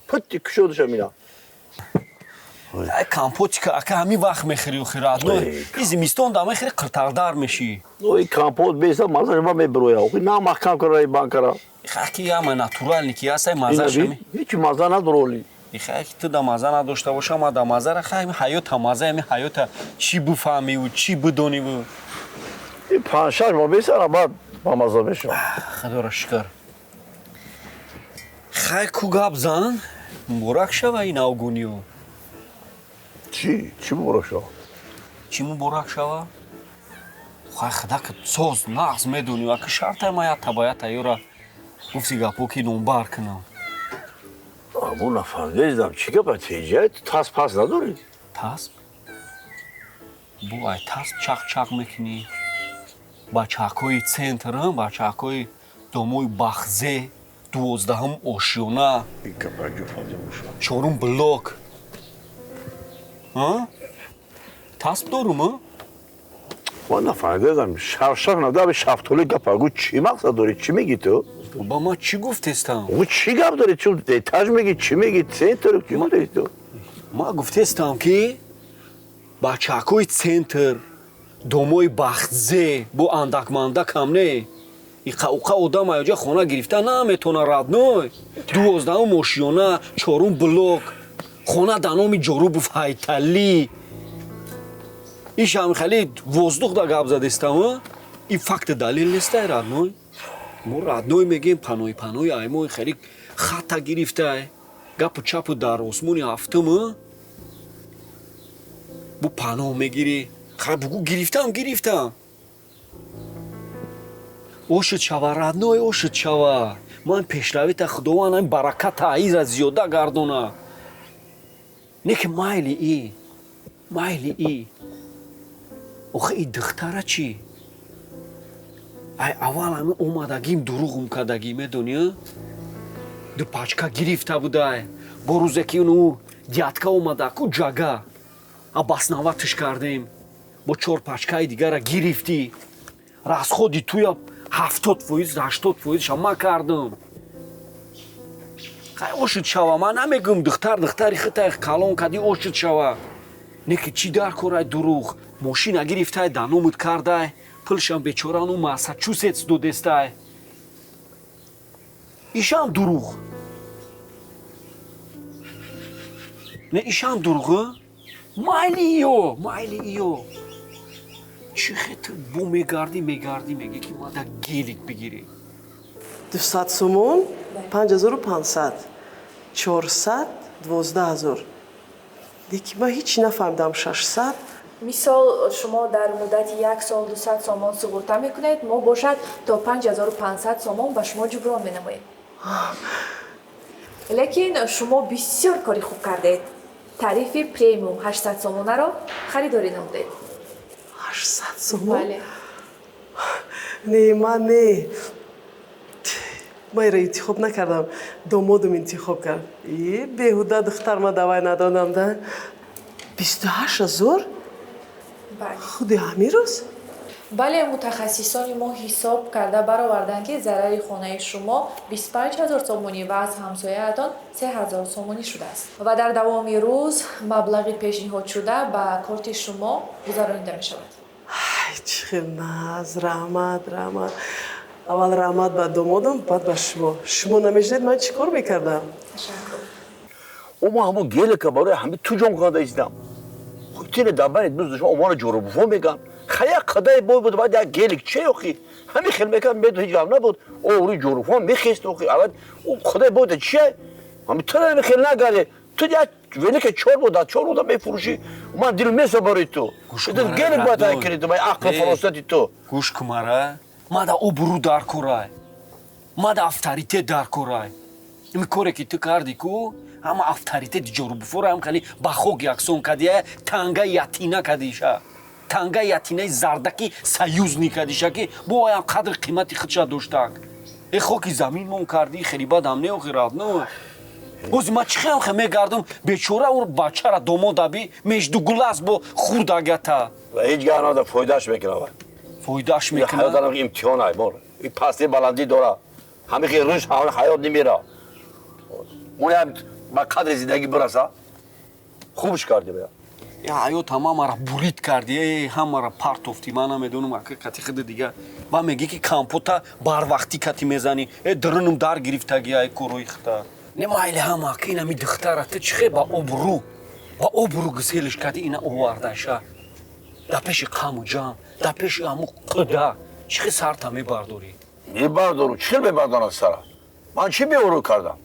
پتی کشودش مینا کامپوت که همین وقت میخری و خیرادنوی این زمستون دامه خیلی قرتالدار میشی اوی کامپوت بیسا مازش ما میبروی اوی نه محکم کرده بانکرا خاکی هم ناتورال نیکی هستی مازش همی هیچ مازا ندارولی خاکی تو دا مازه نداشته باشه ما دا مازه را خیلی حیات مازه همی حیات چی بفهمی و چی بدونی و این پاشا رو بیسا بعد با مازا بشم خدا را شکر خیلی کوگاب زن مورک شوه این اوگونیو چی بورو شو чиму борак шава хай хадака соз нағз медуни ва ки шартай мая табаята юра гуфти гапо ки номбар кунам амун афандезам чӣ гапа теҷаи тасб ҳаст надорӣ тасб бу ай тасб чақ мекунӣ ба чақҳои центрам ба чақҳои домои бахзе 12 ошёна чорум блок тасб дорум ман нафаҳмидам шавшав надаби шафтоли гапа гу чӣ мақсад дорӣ чӣ мегӣ ту ба ман чӣ гуфтестам гу чӣ гап дорӣ чӣ этаж мегӣ чӣ мегӣ центр чӣ гуфтаӣ ту ман гуфтестам ки ба чақҳои центр домои бахтзе бо андакмандакам не иқауқа одам аёҷа хона гирифта наметона радной 12 мошиёна 4 блок хона дар номи ҷорубов ҳайталӣ ишам хали воздух да гап задестам и факт далил нестай радной мо радной мегем панои аймои хали хата гирифтай гапу чапу дар осмони ҳафтум бу паноҳ мегирӣ хай бугу гирифтам ошид шава радной ошид шава ман пешравита худованд ҳамин бараката аиза зиёда гардона не ки майли и охе и духтара чӣ ай аввал ҳамин омадагим дуруғ кардагӣ медонӣ ду пачка гирифта будай бо рӯзе ки ну дядка омада ку ҷага абаснаватиш кардем бо 4 пачкаи дигара гирифтӣ расходи туя 70% шама кардам хай ошид шава ман намегум духтари хитаи калон кади ошид шава не ки чӣ дар корай дуруғ мошина гирифтай дар номит кардай пулшам бечорану массачусетс додестай ишам дуруғ не ишам дуруғ майли иё чӣ хетр бу мегарди меги ки мада гелик бигирӣ 200 сомон 5500 400 12000 деки ман ҳеҷ нафаҳмидам 600 мисол шумо дар муддати 1 сол 200 сомон суғурта мекунед мо бошад то 5500 сомон ба шумо ҷуброн менамоем лекин шумо бисёр кори хуб кардед тарифи премиум 800 сомонаро харидорӣ намудед 800 сомон не ман эра интихоб накардам домодам интихоб кард беҳуда духтарма давай надодам да 28000 худи ҳамин рӯз бале мутахассисони мо ҳисоб карда бароварданд ки зарари хонаи шумо 25000 сомонӣ ва аз ҳамсояатон 3000 сомонӣ шудааст ва дар давоми рӯз маблағи пешниҳодшуда ба корти шумо гузаронида мешавад чӣ хел наз раҳмат аввал раҳмат ба домодам баъд ба шумо намешунед ман чӣ кор мекардам ома ҳамон гелика барои ҳами ту ҷон карда истам тине дабари дуздашма омона ҷорубуфо меган хая қадаи бой буд баъд як гелик че охи ҳамин хел мекард меду ҳеҷ гап набуд оври ҷорубуфо мехест охи аввал қадаи бойда чия ҳами ту ҳамин хел нагарде ту як велика 4 бода 4 бода мефурӯшӣ ман дил меса барои ту гелик бояд ҳайкири ту май ақли фаросати ту гӯш кумара мада обрӯ дар корай мада авторитет дар корай ин коре ки ту карди ку ҳама авторитети ҷорубуфоро ҳам хали ба хок яксон кадия танга ятина кадиша танга ятинаи зардаки союзни кадиша ки бо ям қадри қимати худша доштак э хоки заминмон карди хели бадам не охи радно бози ман чӣ хелам хе мегардам бечора ур бачара домодаби между гулас бо хурдагата ва ҳеҷ гап нада фоидааш мекунава фоидааш мекунад ҳаётам имтиҳон ай мор ин пасти баландӣ дора ҳамин хел рӯз ҳаёт намера онам ба қадри зиндагӣ бираса хубш кардӣ бая ҳаёт ҳамамара бурид карди ҳамара партофти ман намедонам ҳақиқати худи дига ва меги ки компота барвақтӣ кати мезанӣ дурунум дар гирифтаги ай корои хита не майли ҳама ки инами духтара ту чихе ба обрӯ гиселиш кади ина овардаша да пеши қаму ҷам да пеши ҳаму қуда чихе сарта мебардорӣ мебардору чӣ хел мебардорам сара ман чӣ беорӯ кардам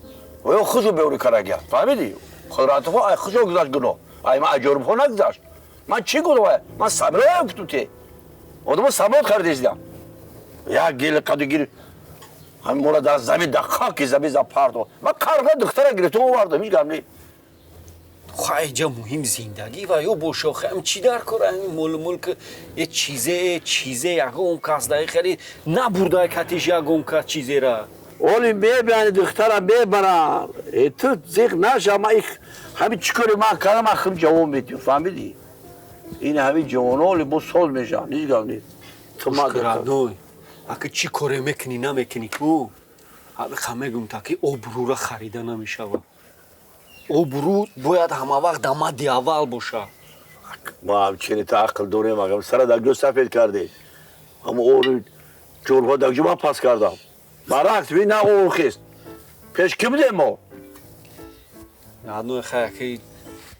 ва ё худро беорӯ карагия фаҳмидӣ қудратҳо ай худро гузашт гуноҳ ай ман аҷорубҳо нагузашт من چی گفتم من صبر گفتم آدم ثبات خریدم یک گل قدگیر هم مولا در زمین در خاک زمین ز پاردو من کارگاه دختر گرفتم آوردم هیچ گم نیست خیلی مهم زندگی و یا بوشو خم چی در کاره همین ملک یه چیزه یکم کس دایی خیلی نبرده کتیش یکم کس چیزی را اولی ببینی دخترم ببرم تو زیغ نشه ما همین چیکاری من کردم اخم جوان میدیم فهمیدی؟ این همین جوان اولی با سال میشن هیچ گم نیست تو ما دختر اگه چی کاری میکنی نمیکنی کو همه خمه گم تا که آبرو را خریده نمیشه آبرو باید همه وقت دمادی اول باشه ما همچنین تا عقل داریم اگه سر دکجو سفید کرده اما او جورها دکجو من پاس کردم برعکس بی نه او خیست پیش کی بودیم ما یادنو خیلی که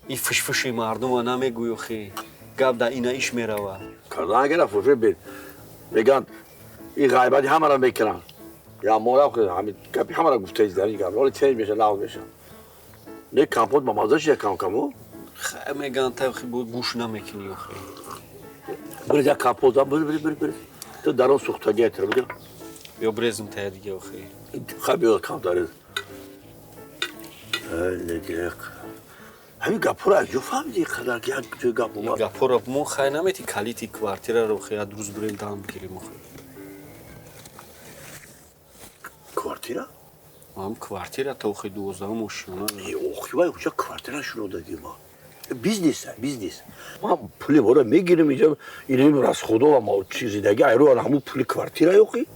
این فشفشی مردم ها نمیگویو خیلی گب در اینه ایش میروه کردن اگه نفوشه بید بگن این غیبتی همه را میکنن یا مولا خود همین گپی همه را گفته ایز در این گپ ولی چنج میشه ناو میشه نه کمپوت با مازش یک کمو خیلی میگن تا خیلی بود گوش نمیکنی برید یک کمپوت برید تو در اون سوختگی اتر بگم بیا بریزم تا دیگه خیلی بیا کم دارید همین گپو را اجو فهمیدی قدر که یک جای گپو ما گپو را مو خیلی نمیتی کلیتی کوارتیره رو خیلی روز بریم دام بگیریم کوارتیره؟ هم کوارتیره تا خیلی 12 مشونه اوخی وای کجا کوارتیره شروع دادیم ما بیزنس ما پولی برای میگیریم اینجا اینو راست خدا و ما چیزی دیگه ایرو همون پولی کوارتیره اوخی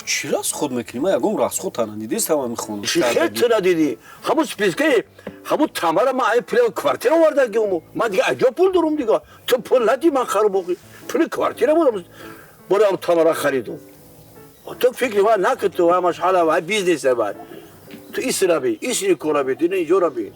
چی راست خود میکنیم ما یکم راست خود تنها دیدی تمام میخونم چی خیلی تو ندیدی همون سپیسکه همون تمام ما ای پولی کوارتیره ورده گیمو ما دیگه اجا پول دارم دیگه تو پول ندی من خراب اوخی پولی کوارتیره بودم برای تمام خریدم تو فکر ما نکن تو همش حالا و بیزنس بعد تو ایس را بی ایس نیکولا بی تو اینجا را بی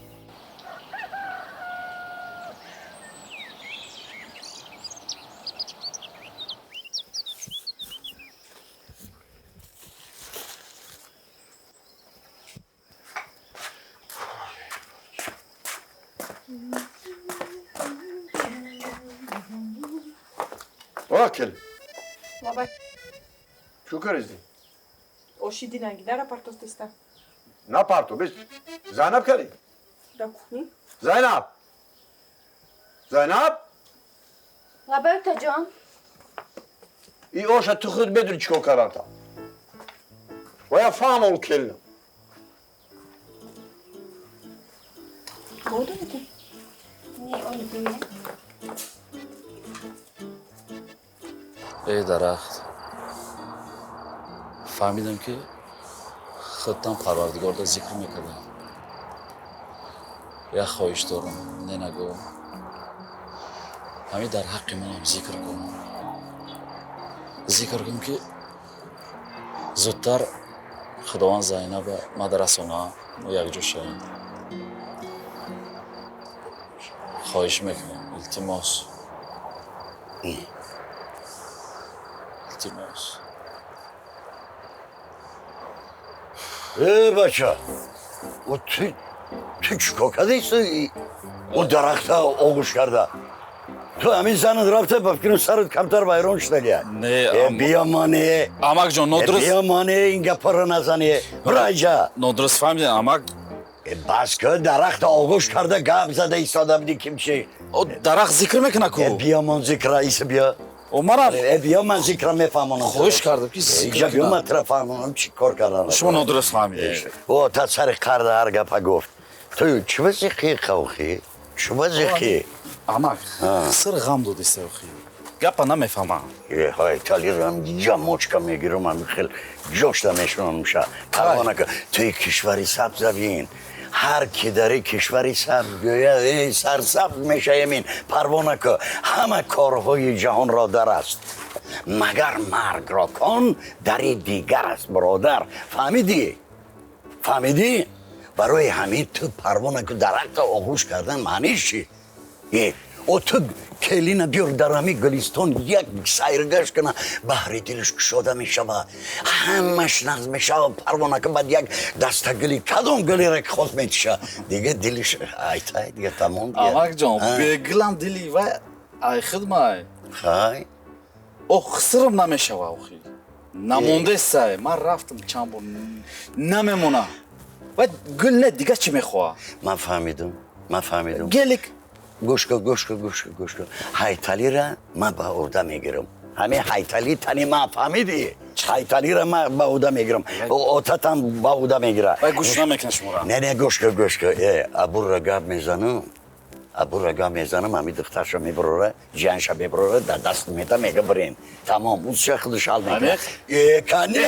واکل Baba, چو کردی؟ ošidi na gitara parto stesta. نه پارتو بیش زینب کردی؟ Da kuhni. زینب Roberta جان ای اوشا تو خود بدونی چیکار کردم و یا فهم اون کلنم Modu mu ki? نه اون دیگه ای درخت فهمیدم که خودتان پروردگار را ذکر میکردم یک خواهش دارم نه نگو همین در حق من هم ذکر کنم که زودتر خداوند زینب مدرسونا و یک جو شاید خواهش میکنم التماس بچه و تو چیکار کردی اون درخت آغوش کرده تو همین زنت رفته بفکرم سرت کمتر بیرون شده نه بیا مانه امک جان نادرست بیا مانه این گپا رو نزنی برو اینجا نادرست فهمیدم امک بس که درخت آغوش کرده گپ زده ایستاده بودی که میشه درخت ذکر میکنه کو بیا من ذکر ایسا بیا بیا من ذکر میفهمونم خوش کردم که اینجا بیا من طرف فهمونم چی کار کردن شما نادرست فهمیدی او تا سر قرد هر گپا گفت تو چه وزیقی خوخی؟ چه وزیقی؟ امک سر غم دادی سوخی گپا نمیفهمم های تالی رو هم جا موچکا میگیرم هم خیلی جوش دمیشون میشه پروانه که توی کشوری سبز بین هر کی داره کشوری سبز گوید سرسبز میشه یمین پروانه که همه کارهای جهان را در است مگر مرگ را کن دری دیگر است برادر فهمیدی؟ برای همین تو پروانه که درخت آغوش کردن معنیش چی؟ او تو کلینه بیار در همی گلیستان یک سیرگشت کنه بحری دلش کشاده میشه و همش نغز میشه و پروانه که بعد یک دسته گلی کدام گلی را که خود میتشه دیگه دلش ایتای دیگه تمام امک جان بگلم دلی و ай хидмай хай خسرم نمیشوه آخی نمونده سعی من رفتم چند بار نمیمونه و گل نه دیگه چی میخواه من فهمیدم گلیک گوش کن هایتالی را من با عهده میگیرم همه هایتالی تنی من فهمیدی هایتالی را من با عهده میگیرم اوتاتم با عهده میگیره و گوش نمیکنه شما را نه گوش کن ابو رگاب میزنم همی دخترشو میبروره جنشو میبروره در دست میده میگه برین تمام اون چه خودش حال میگه کنه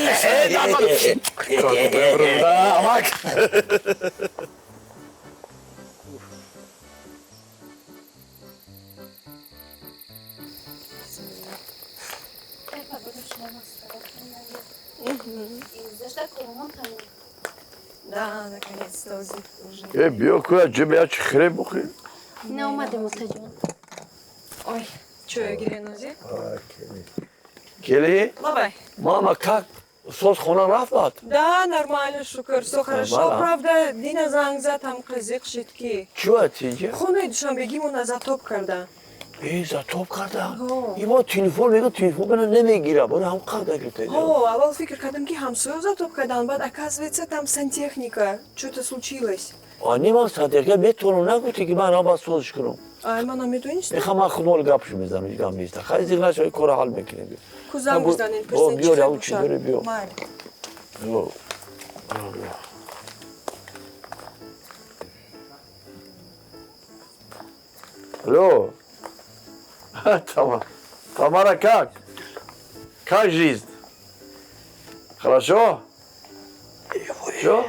Да, наконец-то уже. بیا که جبه چه خیره بخیر Не омадем отаҷон. Ой, чё, Геленузи? کلی Лабай. мама как соц хона рафт Да, нормально, шукр, все хорошо. Нормально? Правда, Дина занг зад, там қызық шитки. чё тиге Хонаи душанбегимона затоп карда. затоп карда има телефон мега телефон мена немегира бона ҳам қарда гирта О, аввал фикр кардам, ки ҳамсоё затоп кардан, баъд оказывается, там сантехника. Что-то случилось. нема сантехника метавонам нагуфти ки ман ҳам ба созиш кунам Ай, мана медониш? мехам ман худмоли гапшо мезанам гам неста хай зиқ нашо кора ҳал мекунем Кузанг бизанин, биё персен биё чихай раву чӣ дори биё Майли. алло Тамара как жизнь хорошо что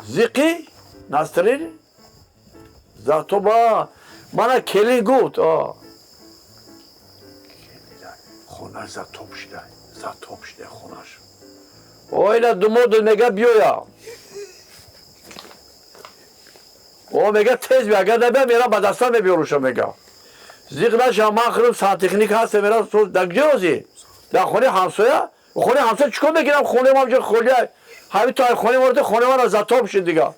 зиқи настроение зато ба мана кели гуфт хонаш затоп шуда хонаш ойна думоду мега биёя мега тез бия агар набия мерам ба дастан мебиёруша мега зиқ наша ман хӯрм сантехник ҳаста мерам дар куҷо ҳозӣ дар хонаи ҳамсоя хонаи ҳамсоя чӣ кор мекунам хонаи ҳамҷо холи ҳами то хонаи морда хонаи мана затоп шид дига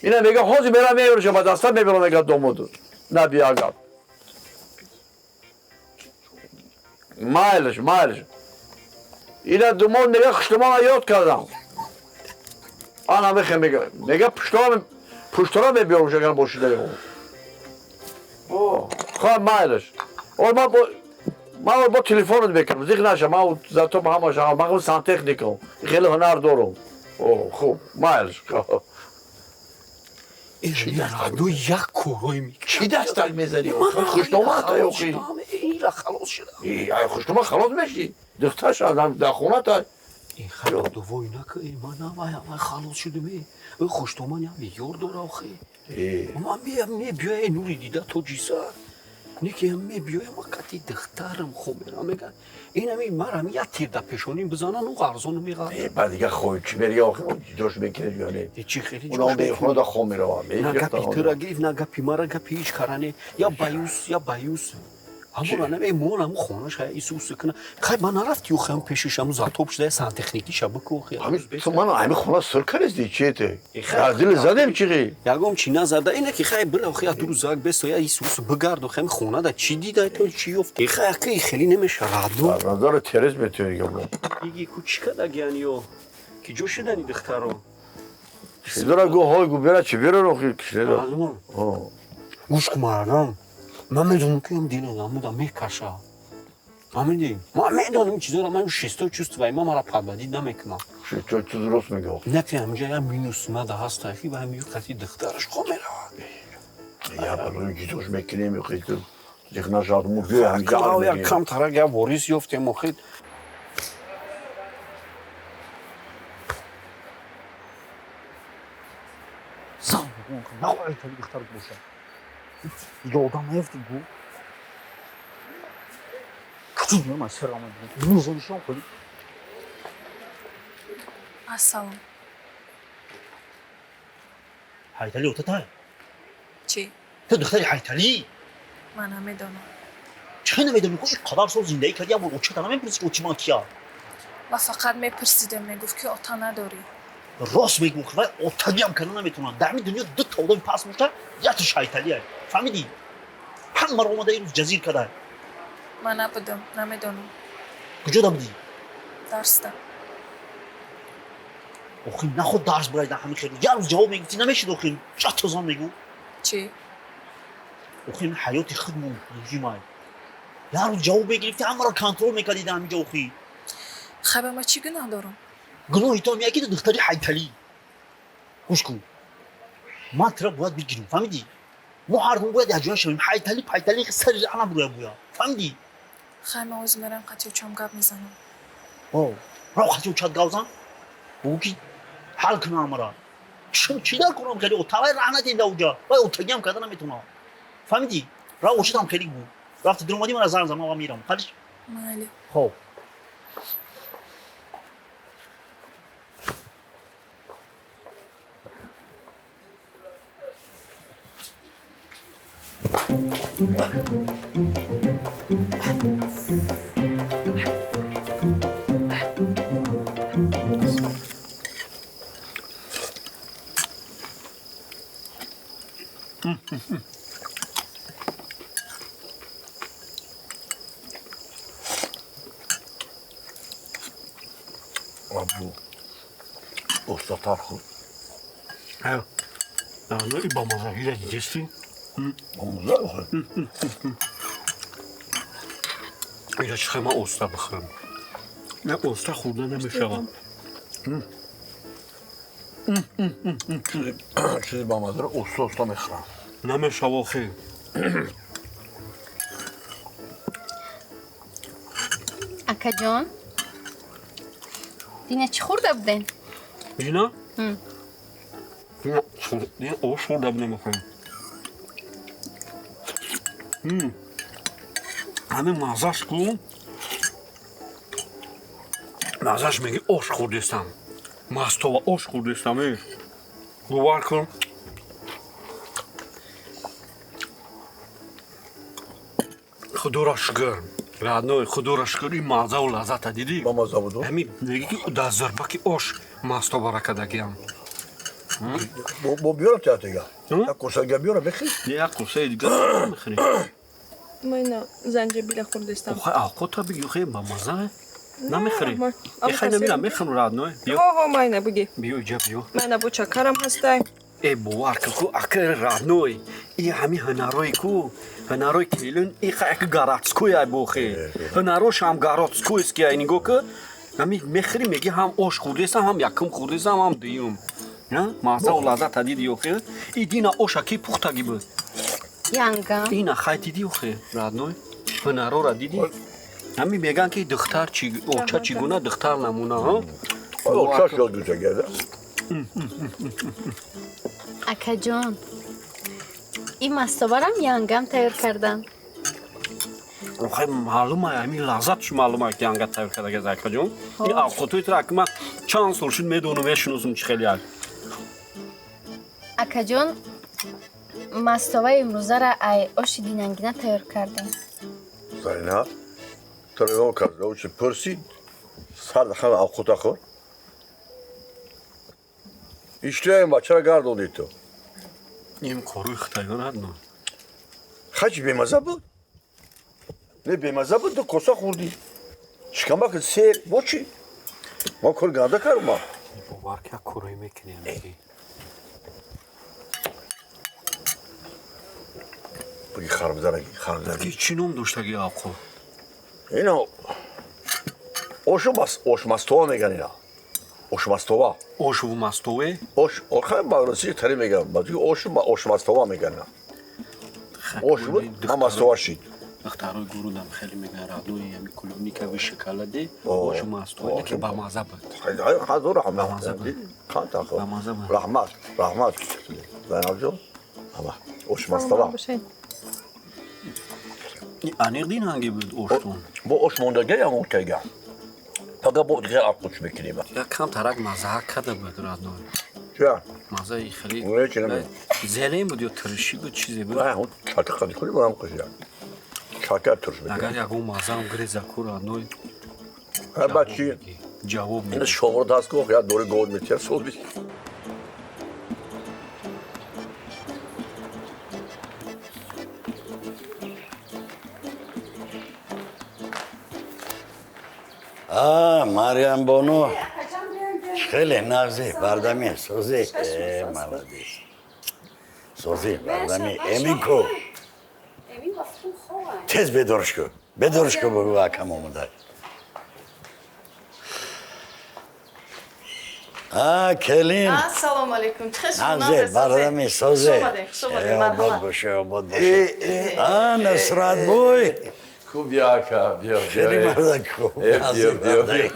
ина мега ҳозир мерам мебиёруша ба дастан мебирам мега домоду набия агар майлш ина думод мега хуштумона ёд кардам ана мехем мега пуштора мебиёруша агар бошидаи خواهم مایلش من با تلفنت بکنم زیق نشه من زاتو با همه شما من سانتکنیکم خیلی هنر دارم خوب مایلش این دو یک کورای میکنه چی دستک میزنی؟ خوشنامه تا یا خیلی این را خلاص شده خوشنامه خلاص میشی دختر شد در خونه تا این خیلی دوای نکه من خلاص شده می خوشنامه نمی یار داره آخه من میبیای نوری دیده تو جیسر نیکی هم میبیای ما کتی دخترم خوب میرم میگن این همی مرم یه تیر در پیشونیم بزنن و غرزانو میغرد بعد دیگه خوی چی بری آخه جوش میکنه یا نه چی خیلی اونا به خونه دا خوب میرم نه گپی تو را گریف نه گپی مرا گپی هیچ کارانه یا بایوس همون نمی مون همون خونش های ایسوس کنه خیلی من نرفتی و خیلی پیشش همون زاتوب شده سانتکنیکی شبکه خیلی تو من همین خونه سرکر ازدی چیه ته عزیل زدیم چیه یکم چی نزده اینه که خیلی بلا خیلی دو روز اگ بس یا ایسوس بگرد و خیلی خونه دا چی دیده تو چی افته خیلی نمیشه رادو رادار ترس میتونی گم یکی کوچیکه دگیانیو که جوش دنی دخترو شدرا گو های گو برا چی برا رو خیلی کشیده گوش کمارم من میدونم که این دینه نمودا میکشه من میدونم چیزا را من شیستا چوست و من مرا پربدی نمیکنم شیستا چیز درست میگه نه که همینجا یه مینوس مده هست تایفی و همیو قطعی دخترش خواه میره یا بلوی گیتوش میکنیم یا خیلی دیگه نشاد موگه همینجا یا کم ترک یا واریس یافتیم و خیلی سام نخواهی تا دختر باشه یادم نیفتی گو کجا من سر آمد نوزانشان کنی السلام حیتلی اوتتای چی؟ تو دختری حیتلی من هم میدونم چه نمیدونی که اینقدر سال زندگی کردی اما اوچه تا نمیپرسی که اوچی من کیا و فقط میپرسیدم میگفت که آتا نداری راست میگم خدا اوتلی هم کنه نمیتونم در این دنیا دو تا آدم پس میشه یا تو حیتلی هست فهمیدی همه رو اومده این جزیر کرده. من نبودم نمیدونم کجا بودی؟ درس دارم آخه نخود درس باید همین خیلی یه روز جواب میگفتی نمیشد آخه چه توزان میگو؟ چی؟ آخه این حیاتی خودمون رژیم های یه روز جواب بگرفتی همه را کنترل میکردی در همینجا آخه خب من چی گناه دارم؟ گناهی تو هم یکی دختری حیتلی گوش کن ما ترا باید بگیریم فهمیدی؟ ما هر دو باید یجوان شویم حیتلی سر انا بروی بویا فهمیدی؟ خب من اوز میرم قطعی چم گپ میزنم راو خطی چت گاوزن؟ بگی حل کنم مرا چی دار کنم خیلی اتاقای رحمت این دوجا وای اتاقی هم کردن نمیتونم فهمیدی؟ راو اوشت هم خیلی بود رفت درمادی من از زن و میرم خالیش مالی خب ابو استاد خود نه با مزاحی را دیدستی؟ با مزاحی خود اینا چه من اوستا بخورم نه اوستا خورده نمیشوم چیزی با مزاحی اوستا میخورم نمیشوم خیلی اکا جان دینا چی خورده بودین؟ دینا؟ دینا اوش خورده بودن میخورم همین مزاش کن مزاش میگه اوش خوردستم مستو و اوش خوردستم باور کن خدا را شکر رادنوی خدا را شکر این مزه و لذت دیدی با مزه بود همین میگه که در زربک اوش مستو برکدگیم با بیارم تیات دیگه یک کوسه دیگه بیارم بخیر یک کوسه دیگه میخوری من زنجبیل خوردستم آخه آقا تا بگی خیلی با مزه نمیخوری بخیر نمیرم میخوام رادنوی بیا من نبگی بیا اینجا بیا من نبو چکرم هستم ای باور کو اکر رادنوی ای همین هنروی کو هنروی کلیون ای خیلی گاراتسکوی ای بوخی هنروش هم گاراتسکوی است که اینگو که همین میخوری میگی هم اوش خوردستم هم یکم خوردستم هم دیوم نه مزه و لذت دیدی خیلی ای دینا اوشا کی پختگی بود ینگا اینا خیلی دیدی خیلی رادنوی هنرو را دیدی همین میگن که دختر اوچا چیگونه دختر نمونه ها اوچا شد دوچه گرده اکا جان این مستوارم ینگم تیار کردن آخه معلومه همین لذتش معلومه که ینگت تیار کرده زکا جون این آقوتوی تر اکما چند سال شد میدونم میشنوزم چی خیلی هست اکا جان مستوای امروزه را ای آش دیننگینه تیار کردن زاینا تو رو کرده و چه پرسید سر دخم آقوتا خور İşte en başa gardoldu to. این کارو اختیار ندارم Kaç bemazı bu? Ne bemazı bu da kosa kurdi. Çıkamak ser boçi. Ma kol garda karma. باور که کارایی میکنی میگی Bugün xarmızara gi, xarmızara gi. چی نوم داشتگی آقا Ino oşmastova megan ina. Oşmastova. اوش و مستوه Orxan bağırısı teri megan. Bazı oşmastova megan. Oş bu ama stovaşit. اختیارای گرودم خیلی میگه رادوی همی کلونی که به شکلاته اوش و مستوه که با مزه بود Hazır rahmet. Kan takı. Rahmet. Rahmet. Ben alacağım. Ama oşmastova. انیق دین هنگی بود اوشتون Bu oşmondage ya muhtega. Fakat bu diğer akkuç bekleyeyim. یا کم ترک مزه کرده بود رادوی Ya. مزه خیلی Buraya çenem. زلیم بود یا ترشی بود چیزی بود Ben o çatı kadı kuli buram kızı. Çakar turş اگر bekleyeyim. یک اون مزه هم گریزه کو رادوی Her bahçeyi. جواب Yine میده şovru das koh ya doğru gol metiyer sol bir. مریم بانو خیلی نازی بردمی سوزی مالدی سوزی بردمی امین کو تز بدرش کو بگو اکم اومده کلین سلام علیکم نازی بردمی سوزی بود باشه نصرت بوی خوب بیا که بیا خیلی مردن خوب بیا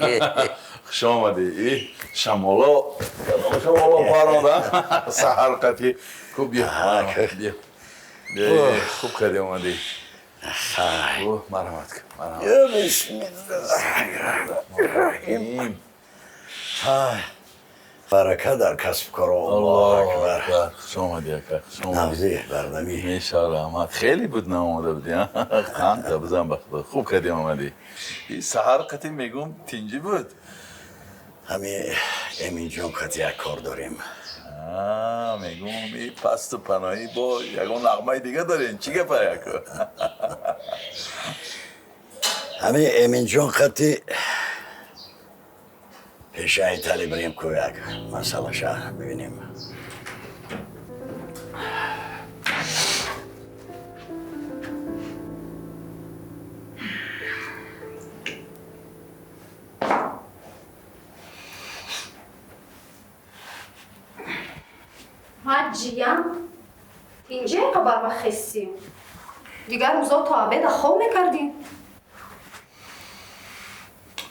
خوش آمدی شمالا پرانده سحر قطی خوب بیا خوب کردی آمدی مرحمت کن بسم الله برکه در کسب کار الله اکبر خوش آمدی اکبر نوزی بردمی میشالا ما خیلی بود ناماده بودی خانده بزن بخدا خوب کردی آمدی این سحر قطی میگم تینجی بود امین جان قطی یک کار داریم میگم این پست و پناهی با یکون نغمه دیگه دارین چی گفه یکو امین جان قطی پیش ایتالی بریم که یک مسئله شهر ببینیم حاجیم اینجا قبر و خستیم دیگر روزا تا عبید خواب میکردیم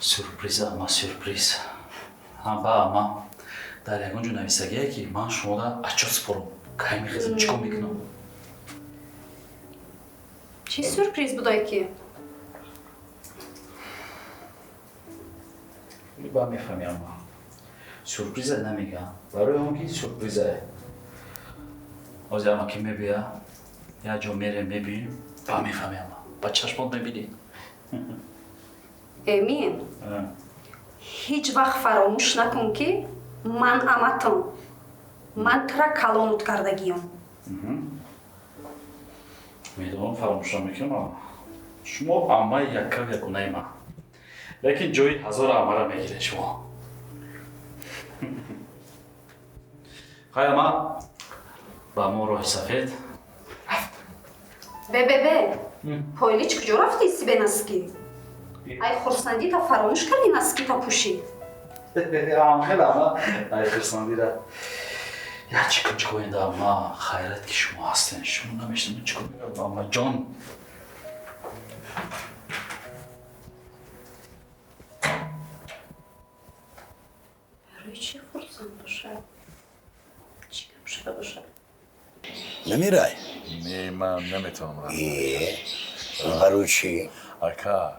سورپریز اما سورپریز اما در یکون جو نویسگیه که من شما دا اچو سپرم کهی میخیزم چیکو میکنم چی سورپریز بودای که؟ با میفهمی اما سورپریزه نمیگم برای اون که سورپریزه از اما که میبیا یا جا میره میبینیم با میفهمی اما با چشمات میبینی امین هیچ وقت فراموش نکن که من امتم من ترا کلانت کردگیم میدونم فراموش نمیکنم شما اما یک یکونه من لیکن جوی هزار اما را میگیره شما خیلی اما با ما راه سفید به پایلیچ کجا رفتی سی نسکی ای خورسندی تا فراموش کردی نسکی تا پوشی خیلی اما ای خورسندی را یا چیکن چیکوینده اما خیرت که شما هستین شما نمیشتم چیکن میگم اما جان برای چی خورسند باشد؟ چی کم شده باشد؟ نمیرای؟ نه من نمیتونم رفت برای چی؟ اکا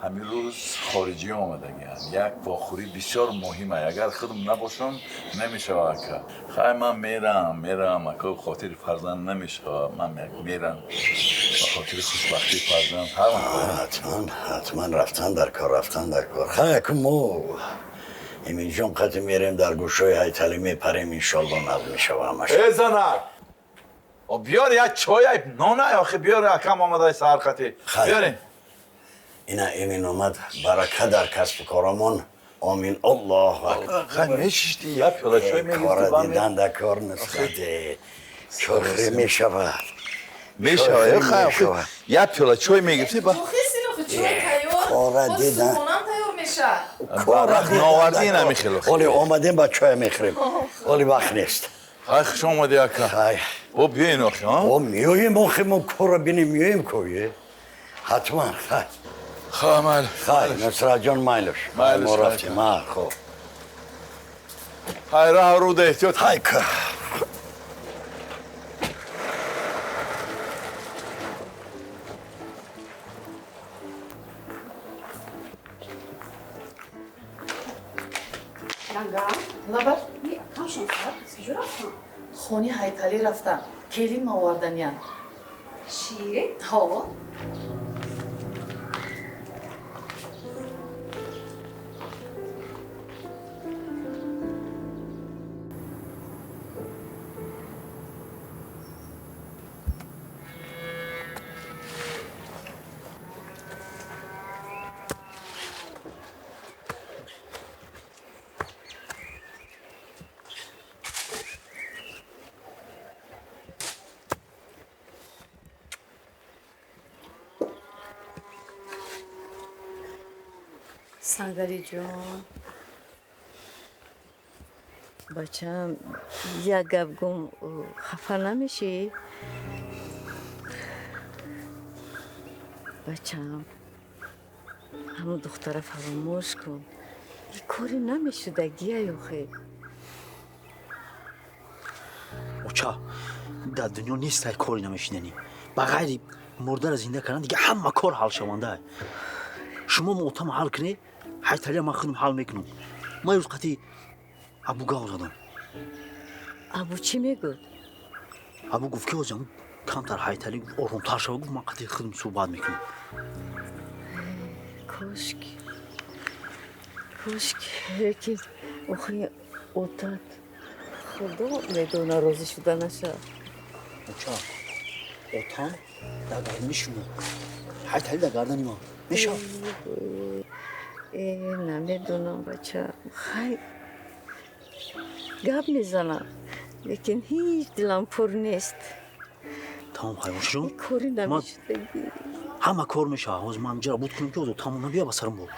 همین روز خارجی آمدگیان یک باخوری بسیار مهمه اگر خودم نباشم نمیشه اکا خیلی من میرم اکا خاطر فرزند نمیشه من میرم خاطر خوشبختی فرزند حتما رفتن در کار خیلی اکا ما امین جان قطع میریم در گوشای هیتلی میپریم انشالله نظم میشه همش ای زنک بیار یک چای نانه آخه بیار اکم آمده سهر قطعی بیاریم اینا امین آمد برکه در کسب کارمون آمین الله اکبر میشیشتی یک پیاله چای میگیرد کار دیدن در کار نسبت چخری میشود میشود یک پیاله چای میگیرد با کار دیدن وقت ناوردی نمیخیلو ولی آمدیم با چای میخوریم ولی وقت نیست خوش آمدی اکا او بیاین آخی ها میاییم آخی ما کار را بینیم میاییم کویه حتما خیلی نصرت جان مایلش ما رفتیم خوب های راه رو ده احتیاط های که نبر خونی هیتلی رفتم کلین آوردنیان چی؟ ها сангали ҷон бачаам як гап гум хафа намешӣ бачаам ҳамун духтара фаромӯш кун и кори намешудагия ёхе оча дар дунё нестай кори намешиданӣ ба ғайри мурдара зинда кардан дига ҳама кор ҳал шавандаа шумо мотам ҳал кунед ҳайталия ман худам ҳал мекунам ман рӯз қатъи абу гав задам абу чӣ мегӯд абу гуфт ки озам камтар ҳайталӣ оромтар шава гуфт ман қатъи худам суҳбат мекунам кошки лекин охи отат худо медона розӣ шуда наша оча отам дар гардани шумо ҳайталӣ дар гардани ман мешав намедонам бача хай гап мезанам лекин ҳеҷ дилам пур нест тамом хайвоншон кори намешудагӣ ҳама кор мешава ҳозир ман ҳамҷара буд кунам ки озо тамом бия ба сарам бор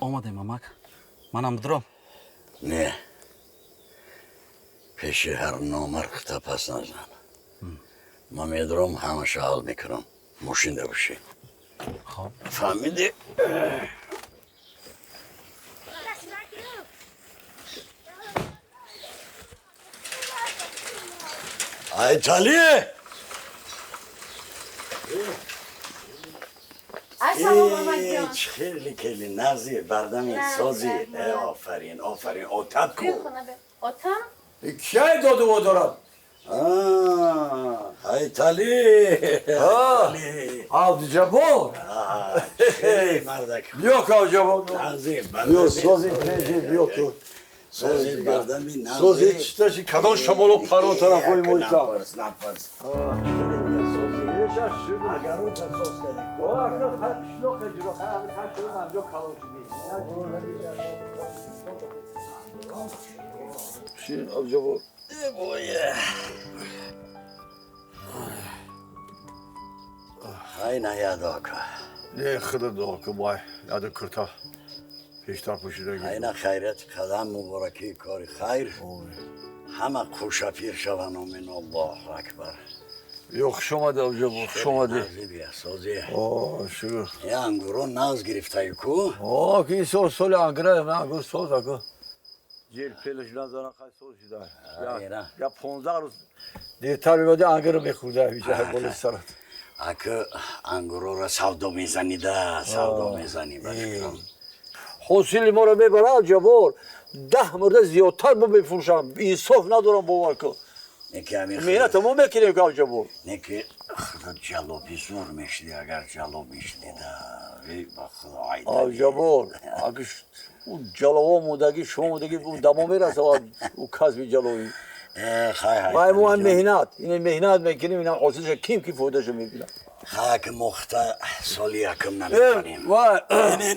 омадем амак манам дурам не пеши ҳар номард тапас назан ман медурам ҳамаша ҳал мекунам мошинда бошӣ фаҳмидӣ айталӣ خیلی خیلی نازی بردمی سازی آفرین آفرین اوتاد کو ота کی دادو و دارد های تالی آب جبور خیلی مردک بیا که جبور نازی بیا سازی بیا تو سازی بردمی نازی سازی چطوری کدام شمالو پرو طرف های مویتا نفس اگر اون تصاص کنی اگر شلوخ جلو خواهد شروع منجا کلاشی شیرین آب جبور خیلی نیاد آکا نه خدا دعا که بای یاد کرتا پیشتر پوشیده خیلی خیرت قدم مبارکی کاری خیر همه خوشا پیر شوان من الله اکبر یو خوش آمده آبجا بود خوش آمده نازی بیا سازی شروع یه انگورو ناز گرفته کو که این سال انگره من انگور ساز اکو جیر پیلش نزارن خیلی ساز شده یا 15 روز دیرتر بیماده انگره رو بخورده بیچه هر بولی سرد اکو انگورو را سودا میزنیده سودا میزنی بشکرم حوصله ما رو ببره آبجا بود 10 مرده زیادتر با بفروشم انصاف ندارم باور کن میره تمام میکنیم که آبجا بود نه که خدا جلوبی زور میشدی اگر جلوب میشدی ای با خدا عیدی آبجا بود اگه اون جلوه مودگی شما مودگی اون دما میرسه اون کسب جلوی خیلی ما هم مهنت این مهنت میکنیم این حاصلش کیم کی فودش میبینم خاک مخته سالی یکم نمیکنیم وای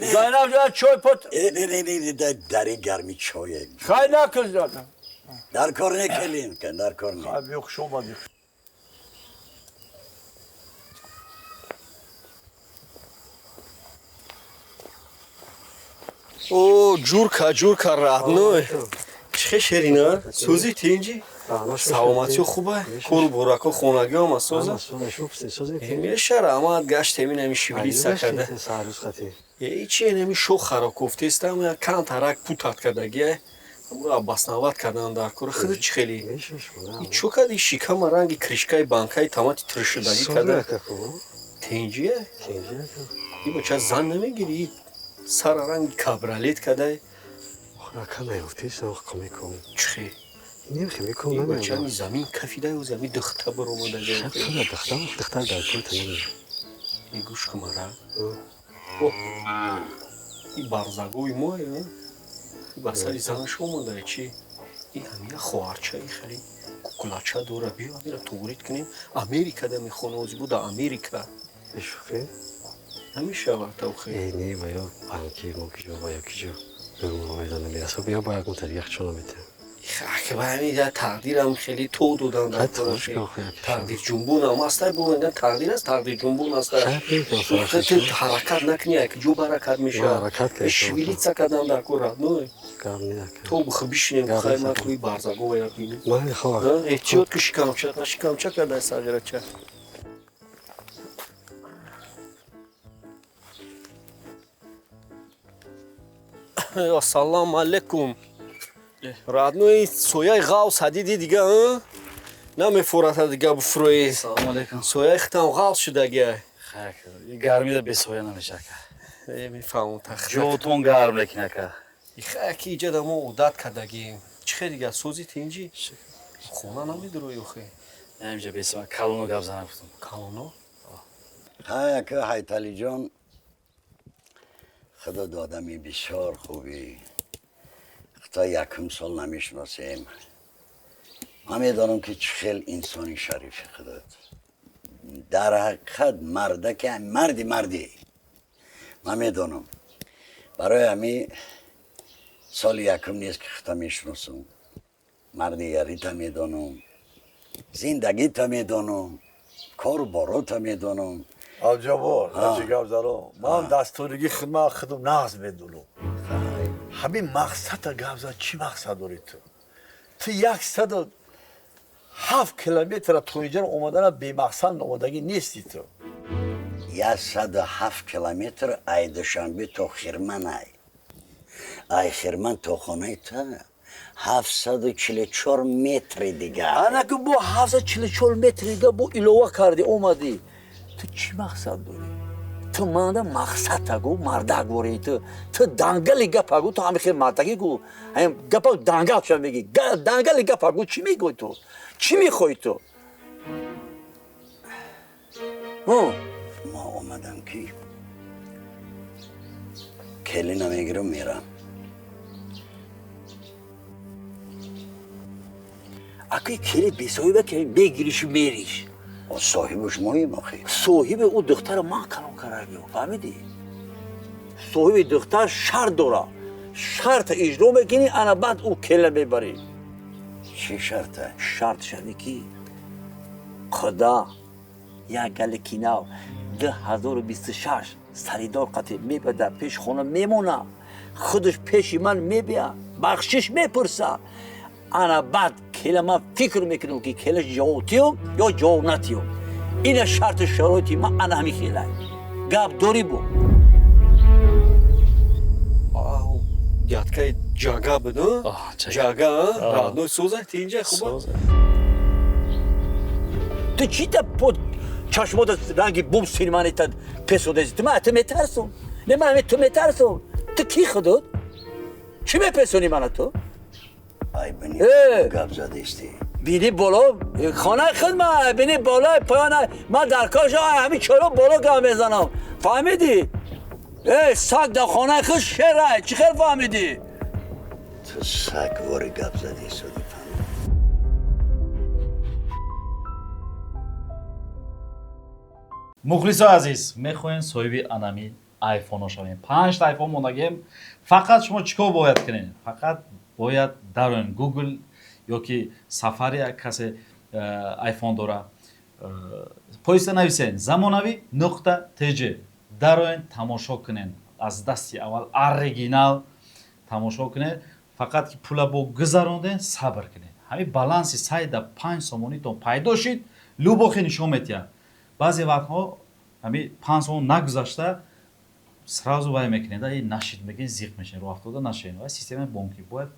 زینب جان چای پت نه دری گرمی چای خیلی نکن جان در کار نکلیم کن در کار نکلیم خیلی بیخ شما دیخ او جورکا родной چه شیرینه سوزی تینجی سلامتی خوبه کور براکو خونگی هم سوزه میره شهر اما گشت همین همی شیولی سکرده یه چی نمی شو خراکوفته است اما کان ترک پوتات کردگیه баснават кардан дар кор худо чӣ хеле чӯ кади шикама ранги кришкаи банкаи тамати тиршидагӣ када тенҷие и бача зан намегири сара ранги кабралет кадай чӣ бачаи замин кафидай ӯ замин духта баромадаи гӯш кумара и барзагои мо масали зан шумонда чи ин ҳамия хоҳарчаи хеле кукулача дора биё амира туғрит кунем америкада мехона ози буда америка бешуфе намешавад тавхе не ба ё банки мокиҷо ба ёкиҷо бемоҳайдана мерасо бия ба ягон тариқ чона метавам акбаамида тақдирам хеле то додан тақдир ҷунбунам астай бовенда тақдир аст тақдир ҷунбун аст ҳаракат накни як ҷо баракат мешавад швилица кардам дар ко родной то бихо бишинем хаймат куи барзагова як бинем эҳтиёт ки шикамча кардай сағирача ассалому алайкум родной сояи ғавс ҳадиди дига намефурата дига буфурӯи сояи хитам ғавс шудагия гармида бесоя намешака мефаҳмам ҷотон гарм лекин ака хаки иҷада мо одат кардагим чӣ хе дига сӯзи тинҷи хона намедурӯи охе намиҷа бесоя калоно гап занам гуфтам калоно ҳай ака ҳайталиҷон худо додами бисёр хубӣ تا یکم سال نمیشناسیم من میدانم که چه خیل انسانی شریفی خودت در حقیقت مرده که مردی من میدانم برای همین سال یکم نیست که خودت میشناسم مردیگری تا میدانم زندگی تا میدانم کار بارو تا میدانم آبجابور نچه گفت دارم من دستورگی خدمت خودم نقض میدونم همین مقصد گفت زد چی مقصد داری تو 107 کیلومتر تو اینجا اومدن بی مقصد اومدگی نیستی تو 107 کیلومتر ای دوشنبه تو خرمن ای خرمن تو خانه تا 744 متر دیگه انا که با 744 متر دیگه با ایلوه کردی اومدی تو چی مقصد داری تو مانده مقصد تگو مرده گوری تو دنگلی گپگو تو همه خیلی مردگی گو هم گپا دنگل شد میگی دنگلی گپگو چی میگوی تو چی میخوای تو ما اومدم که کلی نمیگیرم میرم اگه کلی بیسایی که بگیریش میریش صاحبش مهم آخه صاحب او دختر ما کلام کرده فهمیدی صاحب دختر شرط داره شرط اجرا میکنی انا بعد او کله میبری چی شرطه شرط شده که خدا یک گل کیناو 2026 سریدار قطع میبده پیش خونه میمونه خودش پیش من میبیا بخشش میپرسه انا بعد کلمه فکر میکنم که کلش جواتیم یا جوانتیم این شرط شرایطی من انا همی خیلی گپ داری بو گتکای جاگا بدو جاگا رادنوی سوزه تینجا خوبه تو چی تا پود چشمات رنگی بوم سینمانی تا پسو دیزی من تو میترسون نه من تو میترسون تو کی خودت چی میپسونی من تو ای بینی گپ زده استی بینی بالا خانه خدمت بینی بالا پایان من در کاش همین چرا بالا گام میزنم فهمیدی سگ در خانه خود شره چی خیلی فهمیدی تو سگ واری گپ زده سودی мухлисо азиз мехоҳем соҳиби анами айфоно шавем 5 та айфон мондагем фақат шумо чӣ кор бояд кунед фақат бояд дароен гугл ёки сафари як касе айфон дора поиста нависен замонавӣ нуқта тж дароен тамошо кунед аз дасти аввал оригинал тамошо кунед фақат ки пула бо гузаронден сабр кунед ҳамин баланси сайда 5 сомонитон пайдо шид любохе нишон метиҳад баъзе вақтҳо ҳамин 5 сомон нагузашта сразу вай мекунед нашид мекунед зиқ мешавед роҳ афтода нашавед ва системаи бонкӣ бояд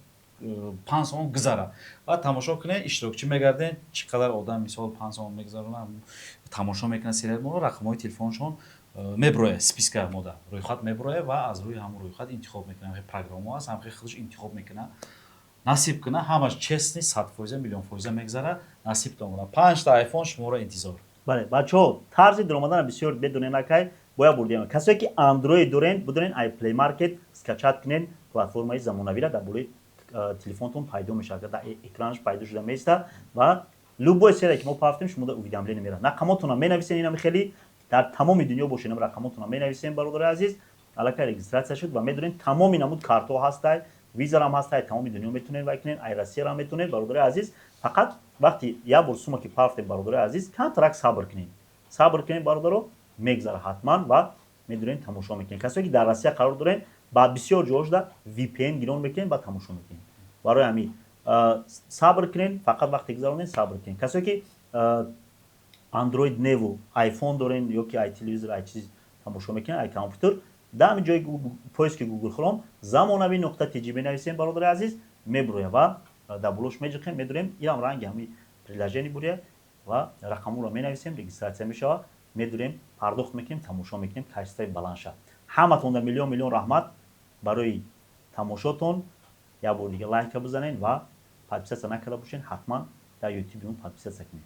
5 сомон гузара ва тамошо кунед иштирокчӣ мегардед чӣ қадар одам мисол 5 сомон мегузаронад тамошо мекунад сериали моро рақамҳои телефоншон меброяд списка мода рӯйхат меброяд ва аз рӯи ҳамон рӯйхат интихоб мекунад ҳамин программа аст ҳамин худаш интихоб мекунад насиб кунад ҳамаш честни 100% миллион фоиза мегзара насиб кунад 5 та айфон шуморо интизор бале бачаҳо тарзи даромадан бисёр bedунем акай бояд бурдиям. Касое ки Android дорен, бидорен iPlay Market скачат кунен платформаи замонавиро дар болои телефонтон пайдо мешавад, дар экранаш пайдо шуда меиста ва любой серия ки мо пафтем шумо дар уведомление мерад. Рақамотонам менависен, инам хеле дар тамоми дунё боша, инам рақамотонам менависен бародари азиз. Аллакай регистрация шуд ва медонен тамоми намуд картҳо ҳастай, визарам ҳастай, тамоми дунё метонен вай кунен, айрасиярам метонен бародари азиз. Фақат вақти як бор сума ки пафтем бародари азиз, камтарак сабр кунен. Сабр кунен бародаро, мегзара ҳатман ва медонен тамошо мекунен. Касое ки дар Россия қарор дорен, ба бисёр ҷоҳошда VPN гирон мекунен ва тамошо мекунен. Барои ҳамин сабр кунен, фақат вақте гузаронен сабр кунен. Касое ки Android Nevo, iPhone дорен ё ки ай телевизор, ай чиз тамошо мекунен, ай компютер, дар ҳамин ҷои поиски Google Chrome замонавӣ.tg менависем бародари азиз, мебуроя ва дар булош меҷиқем, медонем инам ранги ҳамин приложение буря ва рақамуро менависем, регистратсия мешава, медонем пардохт мекунем, тамошо мекунем, качествои баланд шавад. Ҳаматонда миллион раҳмат барои тамошотон. Як бор дига лайка бизанен ва подписатсия накарда бошен, ҳатман дар YouTube подписатсия кунед.